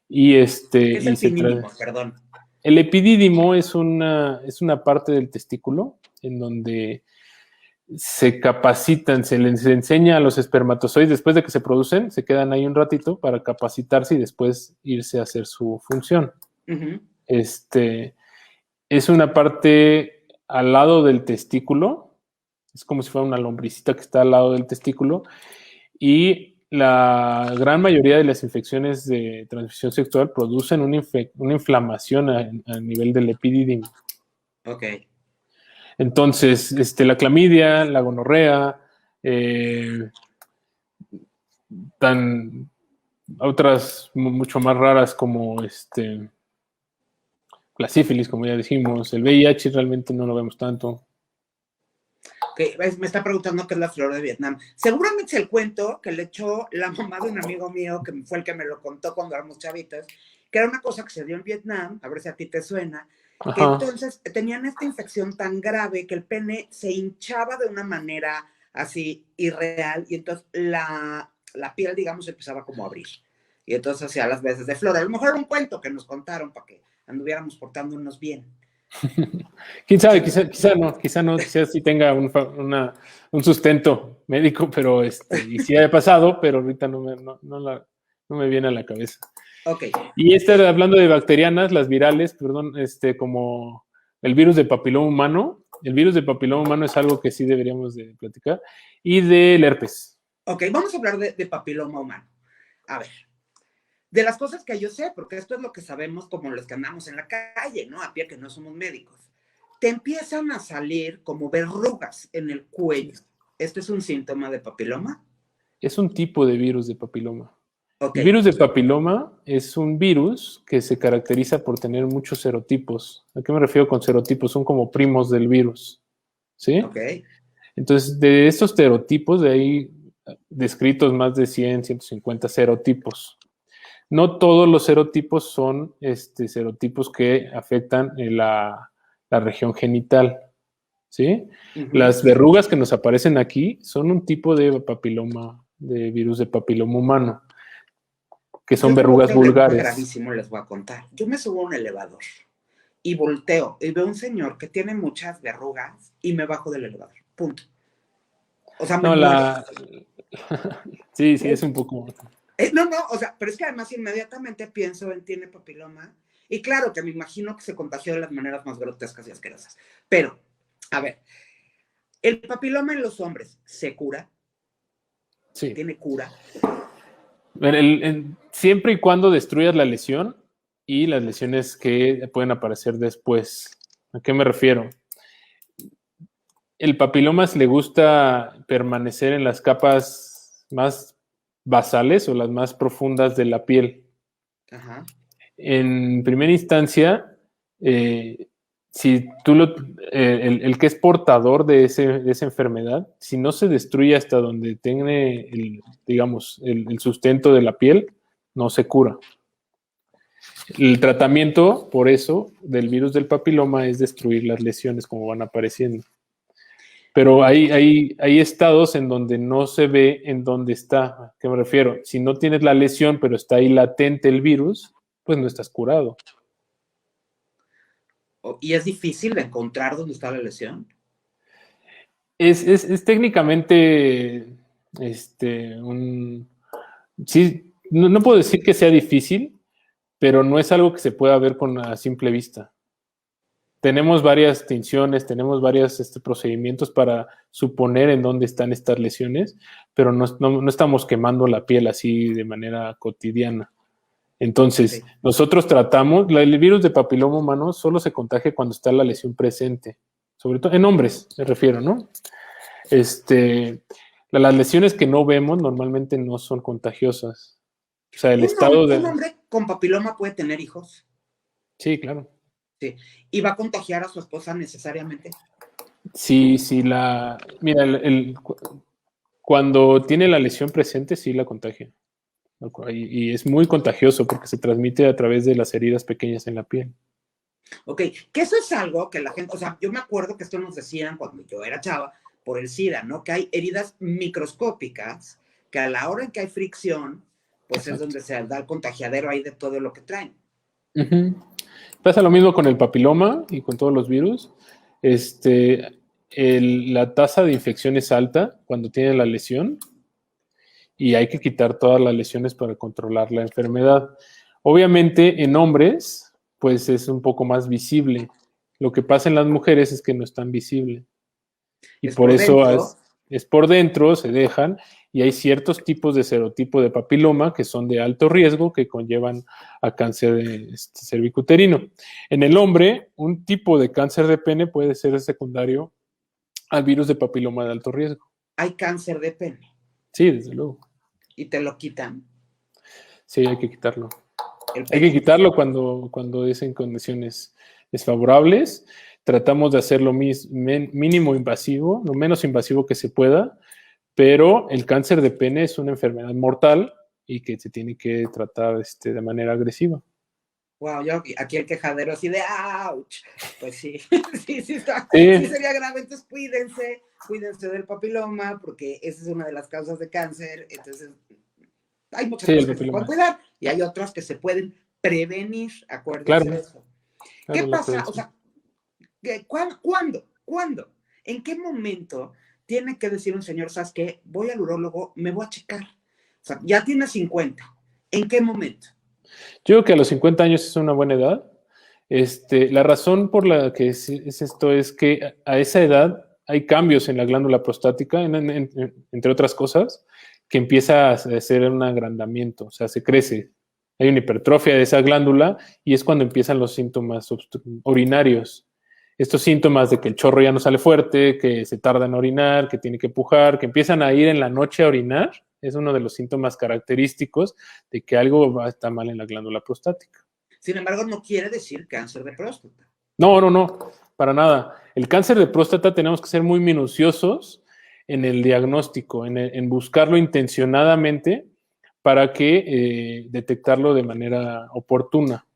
Y ¿Qué es el epidídimo? Perdón. El epidídimo es una parte del testículo en donde se capacitan, se les enseña a los espermatozoides después de que se producen, se quedan ahí un ratito para capacitarse y después irse a hacer su función. Uh-huh. Es una parte al lado del testículo, es como si fuera una lombricita que está al lado del testículo y la gran mayoría de las infecciones de transmisión sexual producen una inflamación a nivel del epididymo. Ok. Entonces, la clamidia, la gonorrea, otras mucho más raras como la sífilis, como ya dijimos, el VIH realmente no lo vemos tanto. Okay. Me está preguntando qué es la flor de Vietnam. Seguramente es el cuento que le echó la mamá de un amigo mío, que fue el que me lo contó cuando éramos chavitos, que era una cosa que se dio en Vietnam, a ver si a ti te suena, Ajá. que entonces tenían esta infección tan grave que el pene se hinchaba de una manera así irreal y entonces la piel, digamos, empezaba como a abrir. Y entonces hacía las veces de flor. A lo mejor era un cuento que nos contaron para que anduviéramos portándonos bien. Quién sabe, quizá no, quizá sí tenga un sustento médico, pero y sí ha pasado, pero ahorita no me viene a la cabeza. Ok. Y hablando de bacterianas, las virales, perdón, como el virus de papiloma humano. El virus de papiloma humano es algo que sí deberíamos de platicar. Y del herpes. Ok, vamos a hablar de papiloma humano. A ver, de las cosas que yo sé, porque esto es lo que sabemos como los que andamos en la calle, ¿no? A pie que no somos médicos. Te empiezan a salir como verrugas en el cuello. ¿Esto es un síntoma de papiloma? Es un tipo de virus de papiloma. Okay. El virus de papiloma es un virus que se caracteriza por tener muchos serotipos. ¿A qué me refiero con serotipos? Son como primos del virus. ¿Sí? Ok. Entonces, de estos serotipos, de ahí descritos más de 100, 150 serotipos. No todos los serotipos son serotipos que afectan la región genital. ¿Sí? Las verrugas que nos aparecen aquí son un tipo de papiloma, de virus de papiloma humano, que son verrugas vulgares. Gravísimo, les voy a contar. Yo me subo a un elevador y volteo y veo un señor que tiene muchas verrugas y me bajo del elevador. Punto. O sea, me muero. Sí, es un poco... No, o sea, pero es que además inmediatamente pienso en tiene papiloma y claro que me imagino que se contagió de las maneras más grotescas y asquerosas. Pero, a ver, ¿el papiloma en los hombres se cura? Sí. ¿Tiene cura? Siempre y cuando destruyas la lesión y las lesiones que pueden aparecer después. ¿A qué me refiero? El papiloma le gusta permanecer en las capas más basales o las más profundas de la piel. Ajá. En primera instancia, si tú el que es portador de esa enfermedad, si no se destruye hasta donde tiene el sustento de la piel, no se cura. El tratamiento, por eso, del virus del papiloma es destruir las lesiones como van apareciendo. Pero hay estados en donde no se ve en dónde está. ¿A qué me refiero? Si no tienes la lesión, pero está ahí latente el virus, pues no estás curado. ¿Y es difícil de encontrar dónde está la lesión? Es técnicamente sí, no puedo decir que sea difícil, pero no es algo que se pueda ver con a simple vista. Tenemos varias tinciones, tenemos varios procedimientos para suponer en dónde están estas lesiones, pero no estamos quemando la piel así de manera cotidiana. Entonces, nosotros tratamos, el virus de papiloma humano solo se contagia cuando está la lesión presente, sobre todo en hombres, me refiero, ¿no? Las lesiones que no vemos normalmente no son contagiosas. O sea, el estado de... ¿Un hombre con papiloma puede tener hijos? Sí, claro. Sí. ¿Y va a contagiar a su esposa necesariamente? Sí, mira, cuando tiene la lesión presente, sí la contagia. Y es muy contagioso porque se transmite a través de las heridas pequeñas en la piel. Ok, que eso es algo que la gente, o sea, yo me acuerdo que esto nos decían cuando yo era chava, por el SIDA, ¿no? Que hay heridas microscópicas que a la hora en que hay fricción, pues Exacto. Es donde se da el contagiadero ahí de todo lo que traen. Pasa lo mismo con el papiloma y con todos los virus. La tasa de infección es alta cuando tiene la lesión y hay que quitar todas las lesiones para controlar la enfermedad. Obviamente en hombres, pues es un poco más visible. Lo que pasa en las mujeres es que no es tan visible. Y por eso es por dentro, se dejan y hay ciertos tipos de serotipo de papiloma que son de alto riesgo que conllevan a cáncer de cervicuterino. En el hombre, un tipo de cáncer de pene puede ser secundario al virus de papiloma de alto riesgo. Hay cáncer de pene. Sí, desde luego. Y te lo quitan. Sí, hay que quitarlo. Hay que quitarlo cuando es en condiciones desfavorables. Tratamos de hacer lo mínimo invasivo, lo menos invasivo que se pueda, pero el cáncer de pene es una enfermedad mortal y que se tiene que tratar de manera agresiva. Wow, yo aquí el quejadero así de ¡ouch! Pues sí, sí sería grave. Entonces cuídense del papiloma, porque esa es una de las causas de cáncer. Entonces, hay muchas cosas que se pueden cuidar y hay otras que se pueden prevenir. Acuérdense de eso. ¿Qué pasa? O sea, ¿cuándo? ¿En qué momento tiene que decir un señor, sabes qué? Voy al urólogo, me voy a checar? O sea, ya tiene 50. ¿En qué momento? Yo creo que a los 50 años es una buena edad. La razón por la que es esto es que a esa edad hay cambios en la glándula prostática, entre otras cosas, que empieza a hacer un agrandamiento, o sea, se crece. Hay una hipertrofia de esa glándula y es cuando empiezan los síntomas urinarios. Estos síntomas de que el chorro ya no sale fuerte, que se tarda en orinar, que tiene que pujar, que empiezan a ir en la noche a orinar, es uno de los síntomas característicos de que algo está mal en la glándula prostática. Sin embargo, no quiere decir cáncer de próstata. No, para nada. El cáncer de próstata tenemos que ser muy minuciosos en el diagnóstico, en buscarlo intencionadamente para que detectarlo de manera oportuna.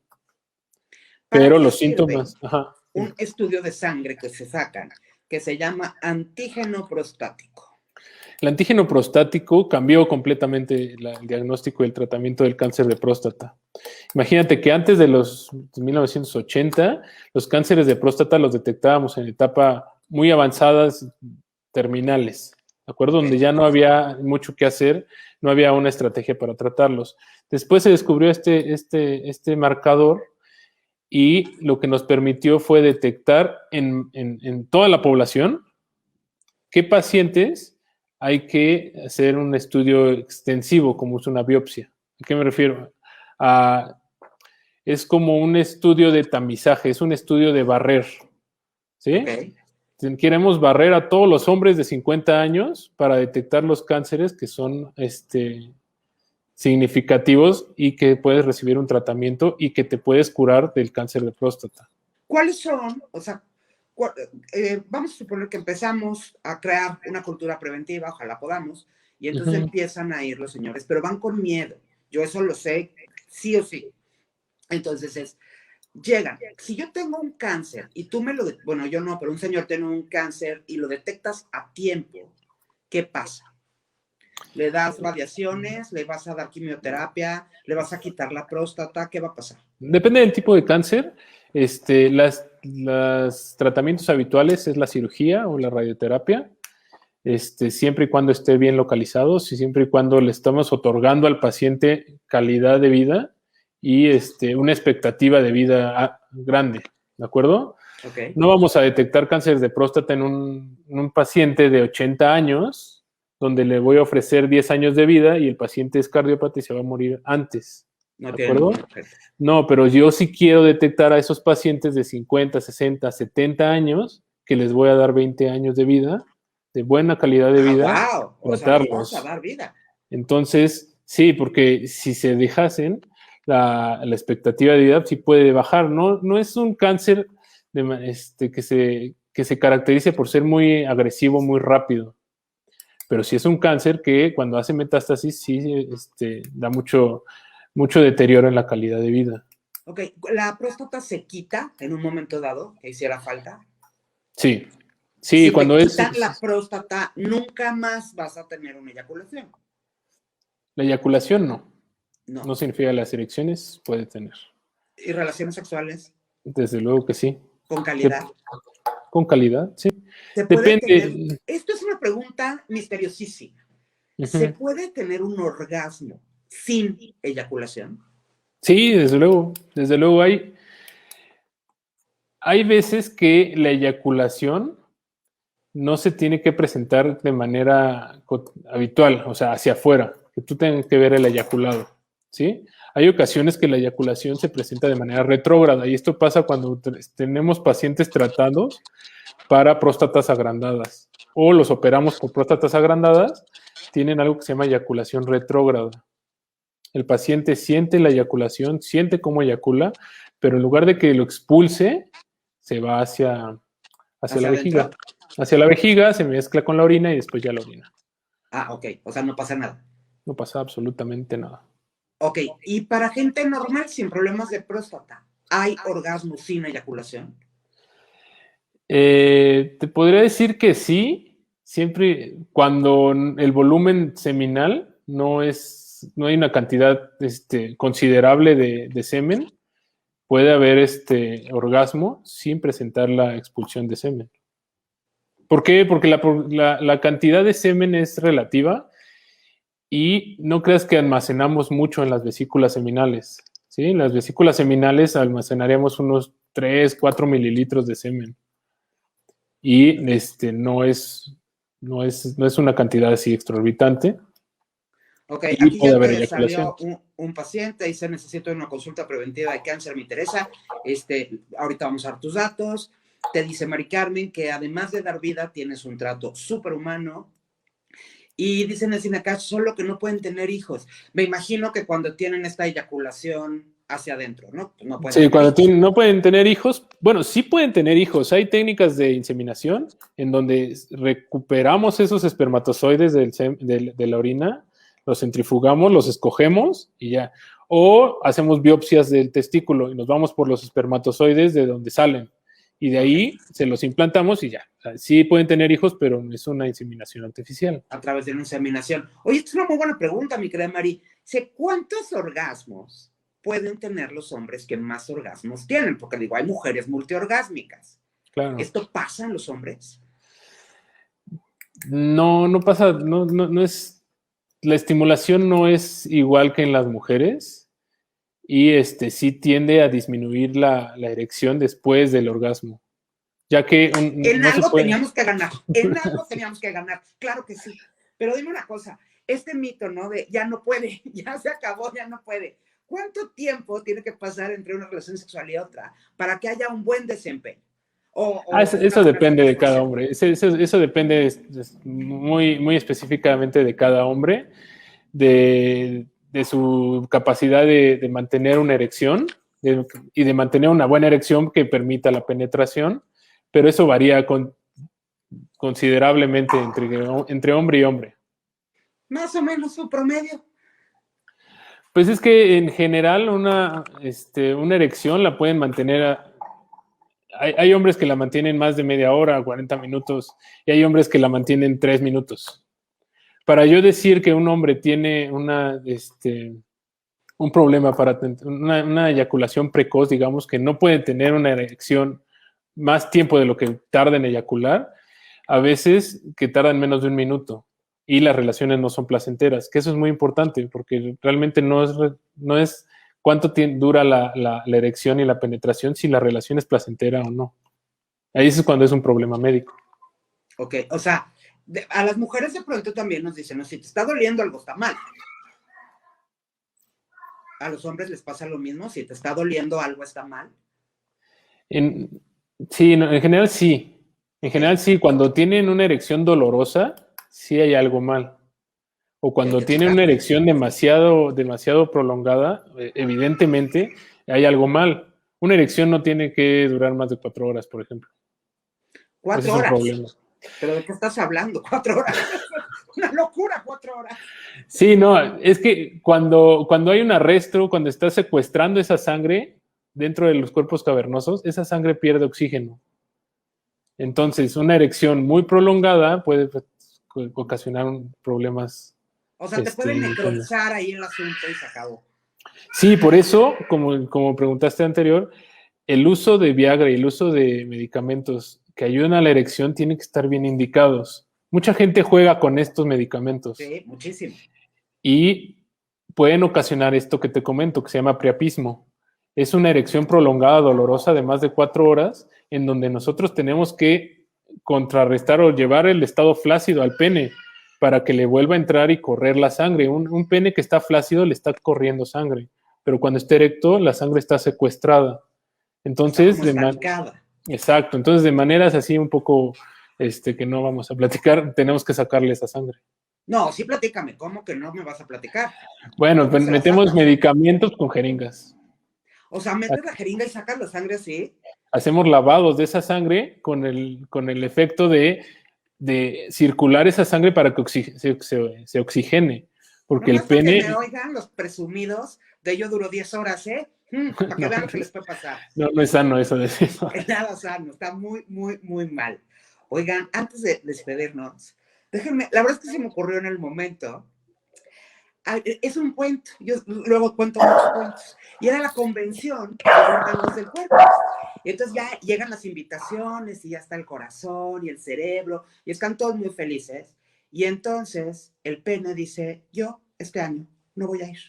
Pero los síntomas... Ajá. Un estudio de sangre que se sacan, que se llama antígeno prostático. El antígeno prostático cambió completamente el diagnóstico y el tratamiento del cáncer de próstata. Imagínate que antes de los 1980, los cánceres de próstata los detectábamos en etapa muy avanzadas, terminales, ¿de acuerdo? Donde ya no había mucho que hacer, no había una estrategia para tratarlos. Después se descubrió este marcador y lo que nos permitió fue detectar en toda la población qué pacientes hay que hacer un estudio extensivo, como es una biopsia. ¿A qué me refiero? Es como un estudio de tamizaje, es un estudio de barrer, ¿sí? Okay. Queremos barrer a todos los hombres de 50 años para detectar los cánceres que son significativos y que puedes recibir un tratamiento y que te puedes curar del cáncer de próstata. ¿Cuáles son? O sea, vamos a suponer que empezamos a crear una cultura preventiva, ojalá podamos, y entonces empiezan a ir los señores, pero van con miedo. Yo eso lo sé, sí o sí. Entonces llegan. Si yo tengo un cáncer y tú me lo, bueno, yo no, pero un señor tiene un cáncer y lo detectas a tiempo, ¿qué pasa? ¿Le das radiaciones? ¿Le vas a dar quimioterapia? ¿Le vas a quitar la próstata? ¿Qué va a pasar? Depende del tipo de cáncer. Los tratamientos habituales es la cirugía o la radioterapia, siempre y cuando esté bien localizados y siempre y cuando le estamos otorgando al paciente calidad de vida y una expectativa de vida grande, ¿de acuerdo? Okay. No vamos a detectar cáncer de próstata en un paciente de 80 años, donde le voy a ofrecer 10 años de vida y el paciente es cardiópata y se va a morir antes. ¿De acuerdo? No, pero yo sí quiero detectar a esos pacientes de 50, 60, 70 años que les voy a dar 20 años de vida, de buena calidad de vida. ¡Wow! Tratarlos. O sea, vamos a dar vida. Entonces, sí, porque si se dejasen, la expectativa de vida sí puede bajar. No es un cáncer que se caracterice por ser muy agresivo, muy rápido. Pero sí es un cáncer que cuando hace metástasis sí da mucho deterioro en la calidad de vida. Ok, ¿la próstata se quita en un momento dado que hiciera falta? Sí. Sí, si cuando te quitan la próstata, nunca más vas a tener una eyaculación. La eyaculación no significa las erecciones, puede tener. ¿Y relaciones sexuales? Desde luego que sí. ¿Con calidad? Con calidad, sí. Depende. Esto es una pregunta misteriosísima. ¿Se puede tener un orgasmo sin eyaculación? Sí, desde luego. Desde luego hay veces que la eyaculación no se tiene que presentar de manera habitual, o sea, hacia afuera, que tú tengas que ver el eyaculado, ¿sí? Hay ocasiones que la eyaculación se presenta de manera retrógrada y esto pasa cuando tenemos pacientes tratados para próstatas agrandadas o los operamos por próstatas agrandadas, tienen algo que se llama eyaculación retrógrada. El paciente siente la eyaculación, siente cómo eyacula, pero en lugar de que lo expulse, se va hacia la vejiga. ¿Adentro? Hacia la vejiga, se mezcla con la orina y después ya la orina. Ah, ok, o sea, no pasa nada. No pasa absolutamente nada. Ok, y para gente normal sin problemas de próstata, ¿hay orgasmo sin eyaculación? Te podría decir que sí, siempre cuando el volumen seminal no hay una cantidad considerable de semen, puede haber orgasmo sin presentar la expulsión de semen. ¿Por qué? Porque la cantidad de semen es relativa y no creas que almacenamos mucho en las vesículas seminales. ¿Sí? En las vesículas seminales almacenaríamos unos 3, 4 mililitros de semen. Y no es una cantidad así exorbitante. Ok, Y aquí puede ya haber te eyaculación. salió un paciente, dice, necesito una consulta preventiva de cáncer, me interesa. Ahorita vamos a dar tus datos. Te dice Mari Carmen que además de dar vida, tienes un trato superhumano. Y dicen en el Cinecash solo que no pueden tener hijos. Me imagino que cuando tienen esta eyaculación hacia adentro, ¿no? Pues no pueden Sí, tener cuando hijos. no pueden tener hijos, bueno, sí pueden tener hijos. Hay técnicas de inseminación en donde recuperamos esos espermatozoides de la orina, los centrifugamos, los escogemos y ya. O hacemos biopsias del testículo y nos vamos por los espermatozoides de donde salen. Y de ahí se los implantamos y ya. O sea, sí pueden tener hijos, pero no es una inseminación artificial. A través de una inseminación. Oye, esta es una muy buena pregunta, mi querida Mari. ¿Cuántos orgasmos pueden tener los hombres que más orgasmos tienen? Porque digo, hay mujeres multiorgásmicas. Claro. ¿Esto pasa en los hombres? No pasa, no es, la estimulación no es igual que en las mujeres y sí tiende a disminuir la erección después del orgasmo, ya que En no se algo puede. teníamos que ganar, en algo teníamos que ganar, claro que sí. Pero dime una cosa, este mito, ¿no? De ya no puede, ya se acabó, ya no puede. ¿Cuánto tiempo tiene que pasar entre una relación sexual y otra para que haya un buen desempeño? Eso depende de cada hombre. Eso depende muy, muy específicamente de cada hombre, de su capacidad de mantener una erección y de mantener una buena erección que permita la penetración, pero eso varía considerablemente entre hombre y hombre. Más o menos su promedio. Pues es que en general una erección la pueden mantener. Hay hombres que la mantienen más de media hora, 40 minutos, y hay hombres que la mantienen 3 minutos. Para yo decir que un hombre tiene un problema para una eyaculación precoz, digamos, que no puede tener una erección más tiempo de lo que tarda en eyacular, a veces que tardan menos de 1 minuto y las relaciones no son placenteras, que eso es muy importante porque realmente no es cuánto dura la erección y la penetración, si la relación es placentera o no. Ahí es cuando es un problema médico. Ok, o sea, a las mujeres de pronto también nos dicen, no, si te está doliendo algo está mal. ¿A los hombres les pasa lo mismo? Si te está doliendo algo está mal. Sí, en general sí. En general sí, cuando tienen una erección dolorosa, sí hay algo mal. O cuando tienen una erección demasiado prolongada, evidentemente hay algo mal. Una erección no tiene que durar más de 4 horas, por ejemplo. 4 horas. Es un problema. ¿Pero de qué estás hablando? 4 horas. Una locura, 4 horas. Sí, no, es que cuando hay un arresto, cuando estás secuestrando esa sangre dentro de los cuerpos cavernosos, esa sangre pierde oxígeno. Entonces, una erección muy prolongada puede ocasionar problemas. O sea, te pueden necrotizar ahí el asunto y se acabó. Sí, por eso, como preguntaste anterior, el uso de Viagra y el uso de medicamentos que ayudan a la erección tienen que estar bien indicados. Mucha gente juega con estos medicamentos. Sí, muchísimo. Y pueden ocasionar esto que te comento, que se llama priapismo. Es una erección prolongada, dolorosa, de más de 4 horas, en donde nosotros tenemos que contrarrestar o llevar el estado flácido al pene para que le vuelva a entrar y correr la sangre. Un pene que está flácido le está corriendo sangre, pero cuando está erecto, la sangre está secuestrada. Entonces, Está como estancada. exacto, entonces de maneras así un poco que no vamos a platicar, tenemos que sacarle esa sangre. No, sí platícame, ¿cómo que no me vas a platicar? Bueno, pues Se la metemos sacas. medicamentos con jeringas. O sea, metes la jeringa y sacas la sangre así. Hacemos lavados de esa sangre con el efecto de circular esa sangre para que se oxigene. Porque el Nomás para que me pene... oigan los presumidos de yo duro 10 horas, ¿eh? Para que No, vean lo que les puede pasar. no es sano eso de eso. Es nada sano, está muy, muy, muy mal. Oigan, antes de despedirnos, déjenme, la verdad es que se me ocurrió en el momento. Es un cuento, yo luego cuento muchos cuentos. Y era la convención de órganos del cuerpo. Y entonces ya llegan las invitaciones y ya está el corazón y el cerebro y están todos muy felices. Y entonces el pene dice, yo este año no voy a ir.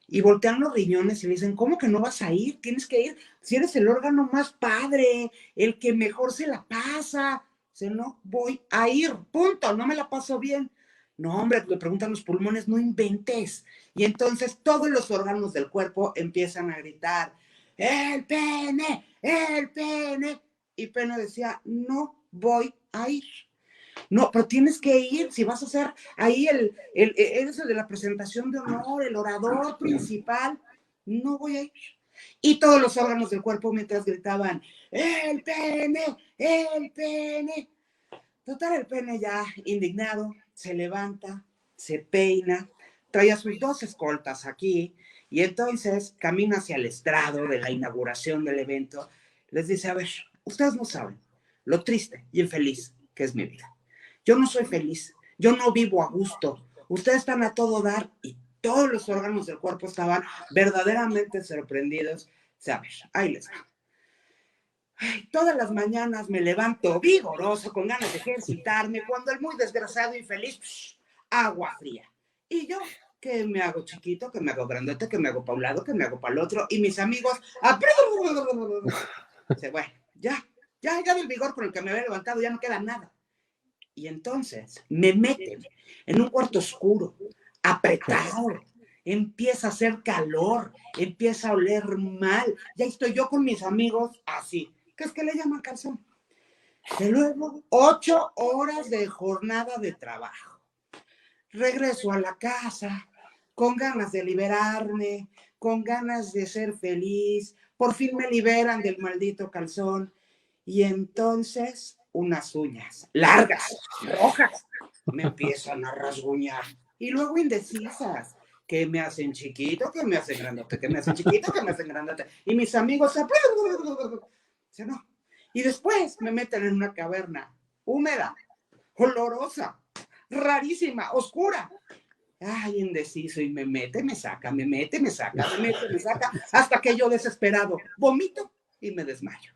Y voltean los riñones y le dicen, ¿cómo que no vas a ir? Tienes que ir. Si eres el órgano más padre, el que mejor se la pasa. Dice, no voy a ir, punto, no me la paso bien. No, hombre, le preguntan los pulmones, no inventes. Y entonces todos los órganos del cuerpo empiezan a gritar, ¡el pene! ¡El pene! Y Pene decía, no voy a ir. No, pero tienes que ir, si vas a hacer ahí eres el de la presentación de honor, el orador principal, no voy a ir. Y todos los órganos del cuerpo mientras gritaban, ¡el pene! ¡El pene! Total, el pene ya indignado, se levanta, se peina, trae a sus dos escoltas aquí y entonces camina hacia el estrado de la inauguración del evento. Les dice, a ver, ustedes no saben lo triste y infeliz que es mi vida. Yo no soy feliz, yo no vivo a gusto. Ustedes están a todo dar y todos los órganos del cuerpo estaban verdaderamente sorprendidos. O sea, a ver, ahí les va. Ay, todas las mañanas me levanto vigoroso, con ganas de ejercitarme, cuando el muy desgraciado y feliz, agua fría. Y yo, que me hago chiquito, que me hago grandote, que me hago para un lado, que me hago para el otro, y mis amigos, dice, bueno, ya del vigor con el que me había levantado, ya no queda nada. Y entonces me meten en un cuarto oscuro, apretado, empieza a hacer calor, empieza a oler mal, ya estoy yo con mis amigos así, que es que le llaman calzón. Y luego 8 horas de jornada de trabajo. Regreso a la casa con ganas de liberarme, con ganas de ser feliz, por fin me liberan del maldito calzón y entonces unas uñas largas, rojas, me empiezan a rasguñar y luego indecisas, que me hacen chiquito, que me hacen grandote, que me hacen chiquito, que me hacen grandote. Y mis amigos se no. Y después me meten en una caverna húmeda, olorosa, rarísima, oscura. Ay, indeciso, y me mete, me saca, me mete, me saca, me mete, me saca, hasta que yo desesperado vomito y me desmayo.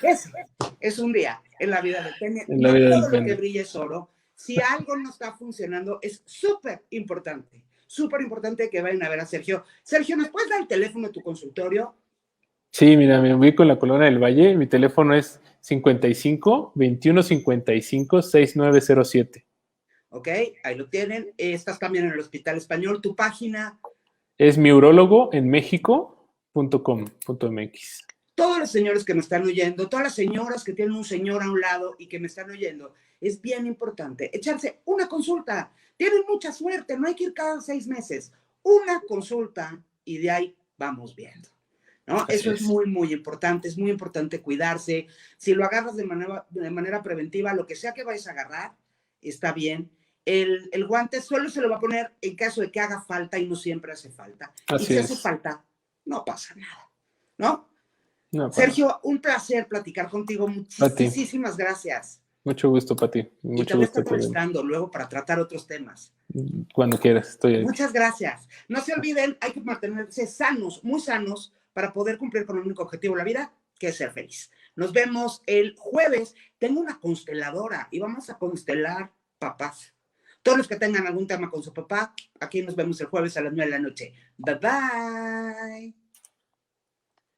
Ese es un día en la vida del pene. No todo lo que brilla es oro. Si algo no está funcionando, es súper importante que vayan a ver a Sergio. Sergio, ¿nos puedes dar el teléfono de tu consultorio? Sí, mira, me ubico en la Colonia del Valle. Mi teléfono es 55 21 55 6907. Ok, ahí lo tienen. Estás también en el Hospital Español. Tu página es miurólogoenmexico.com.mx. Todos los señores que me están oyendo, todas las señoras que tienen un señor a un lado y que me están oyendo, es bien importante echarse una consulta. Tienen mucha suerte, no hay que ir cada 6 meses. Una consulta y de ahí vamos viendo, ¿no? Eso es muy, muy importante. Es muy importante cuidarse. Si lo agarras de manera preventiva, lo que sea que vayas a agarrar, está bien. El guante solo se lo va a poner en caso de que haga falta y no siempre hace falta. Y si hace falta, no pasa nada, ¿no? No, Sergio, un placer platicar contigo. Muchísimas gracias. Mucho gusto, Pati. Y te voy a estar molestando luego para tratar otros temas. Cuando quieras, estoy ahí. Muchas gracias. No se olviden, hay que mantenerse sanos, muy sanos, para poder cumplir con el único objetivo de la vida, que es ser feliz. Nos vemos el jueves. Tengo una consteladora y vamos a constelar papás. Todos los que tengan algún tema con su papá, aquí nos vemos el jueves a las 9 de la noche. Bye, bye.